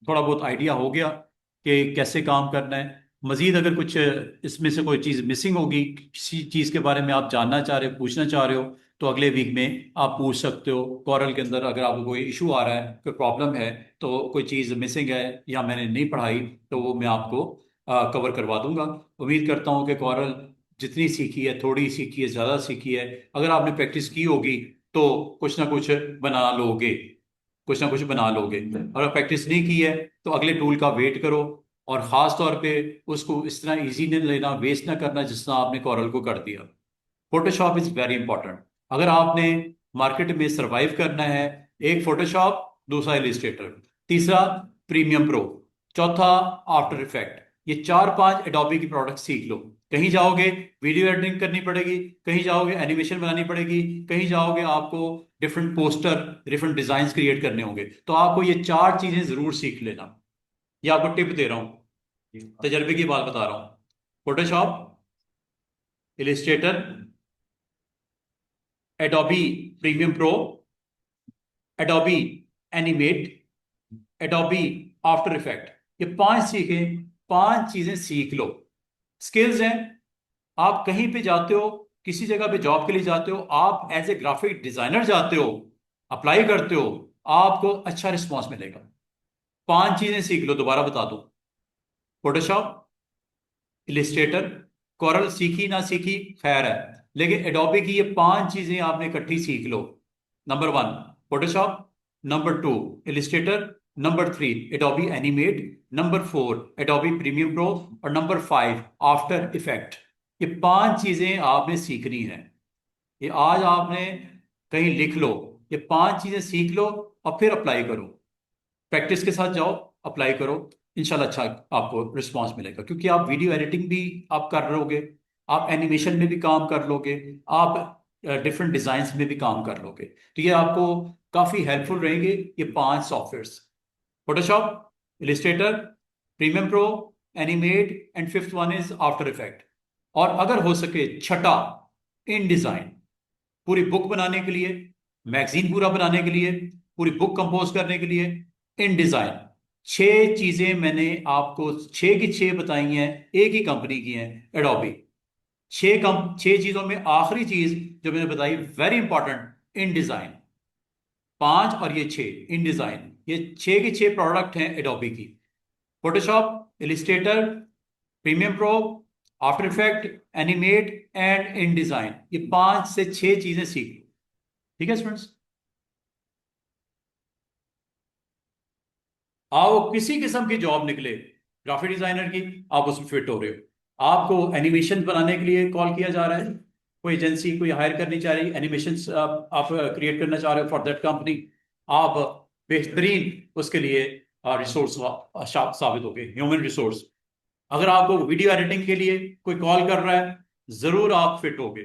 थोड़ा बहुत आइडिया हो गया कि कैसे काम करना है। मजीद अगर कुछ इसमें से कोई चीज़ मिसिंग होगी, किसी चीज़ के बारे में आप जानना चाह रहे हो, पूछना चाह रहे हो, तो अगले वीक में आप पूछ सकते हो। कॉरल के अंदर अगर आपको कोई इशू आ रहा है, कोई प्रॉब्लम है, तो कोई चीज़ मिसिंग है या मैंने नहीं पढ़ाई, तो वो मैं आपको कवर करवा दूंगा। उम्मीद करता हूँ कि कॉरल जितनी सीखी है, थोड़ी सीखी है, ज़्यादा सीखी है, अगर आपने प्रैक्टिस की होगी तो कुछ ना कुछ बना लोगे, कुछ ना कुछ बना लोगे। और प्रैक्टिस नहीं की है तो अगले टूल का वेट करो। और ख़ास तौर पे उसको इस तरह इजी नहीं लेना, वेस्ट ना करना जिस तरह आपने कॉरल को कर दिया। Photoshop is very important. अगर आपने मार्केट में सरवाइव करना है, एक फोटोशॉप, दूसरा इलिस्ट्रेटर, तीसरा प्रीमियम प्रो, चौथा आफ्टर इफेक्ट, ये चार पांच एडोबी की प्रोडक्ट सीख लो। कहीं जाओगे वीडियो एडिटिंग करनी पड़ेगी, कहीं जाओगे एनिमेशन बनानी पड़ेगी, कहीं जाओगे आपको different poster, different design create करने होंगे। तो आपको ये चार चीजें जरूर सीख लेना। ये आपको टिप दे रहा हूँ, तजर्बे की बात बता रहा हूँ। Photoshop, Illustrator, Adobe premium pro, Adobe animate, Adobe after effect, ये पांच सीखें। पांच चीजें सीख लो, स्किल्स हैं। आप कहीं पे जाते हो, किसी जगह पे जॉब के लिए जाते हो, आप एज ए ग्राफिक डिजाइनर जाते हो, अप्लाई करते हो, आपको अच्छा रिस्पॉन्स मिलेगा। पांच चीजें सीख लो, दोबारा बता दो। फोटोशॉप, इलिस्ट्रेटर, कॉरल सीखी ना सीखी खैर है, लेकिन एडोबी की ये पांच चीजें आपने इकट्ठी सीख लो। Number one Photoshop, number two Illustrator, number 3 Adobe Animate, number 4 Adobe premium Pro और नंबर 5 आफ्टर इफेक्ट। ये 5 चीजें आपने सीखनी है। ये आज आपने कहीं लिख लो, ये 5 चीजें सीख लो और फिर अप्लाई करो। प्रैक्टिस के साथ जाओ, अप्लाई करो, इंशाल्लाह अच्छा आपको रिस्पांस मिलेगा। क्योंकि आप वीडियो एडिटिंग भी आप कर रहोगे, आप एनिमेशन में भी काम कर लोगे, आप डिफरेंट डिजाइन्स में भी काम कर लोगे। तो ये आपको काफी हेल्पफुल रहेंगे ये 5 softwares: Photoshop, Illustrator, premium pro, animate and fifth one is after effect. और अगर हो सके छठा, इन डिजाइन, पूरी बुक बनाने के लिए, मैगजीन पूरा बनाने के लिए, पूरी बुक कंपोज करने के लिए, इन डिजाइन। 6 चीजें मैंने आपको 6 की 6 बताई हैं, एक ही कंपनी की हैं, एडोबी। 6 चीजों में आखिरी चीज जो मैंने बताई, वेरी इंपॉर्टेंट, इन डिजाइन। 5 और ये 6, इन डिजाइन, ये 6 की 6 प्रोडक्ट हैं एडोबी की। Photoshop, Illustrator, premium pro, after effect, animate and in design. ये 5 से 6 चीजें सीख लो। ठीक है स्टूडेंट्स? आओ, किसी किस्म की जॉब निकले ग्राफिक डिजाइनर की, आप उसमें फिट हो रहे हो। आपको एनिमेशन बनाने के लिए कॉल किया जा रहा है, कोई एजेंसी कोई हायर करनी चाह रही है, एनिमेशन आप क्रिएट करना चाह रहे हो फॉर दैट कंपनी, आप बेहतरीन उसके लिए रिसोर्स साबित हो गए, ह्यूमन रिसोर्स। अगर आपको वीडियो एडिटिंग के लिए कोई कॉल कर रहा है, जरूर आप फिट होगे।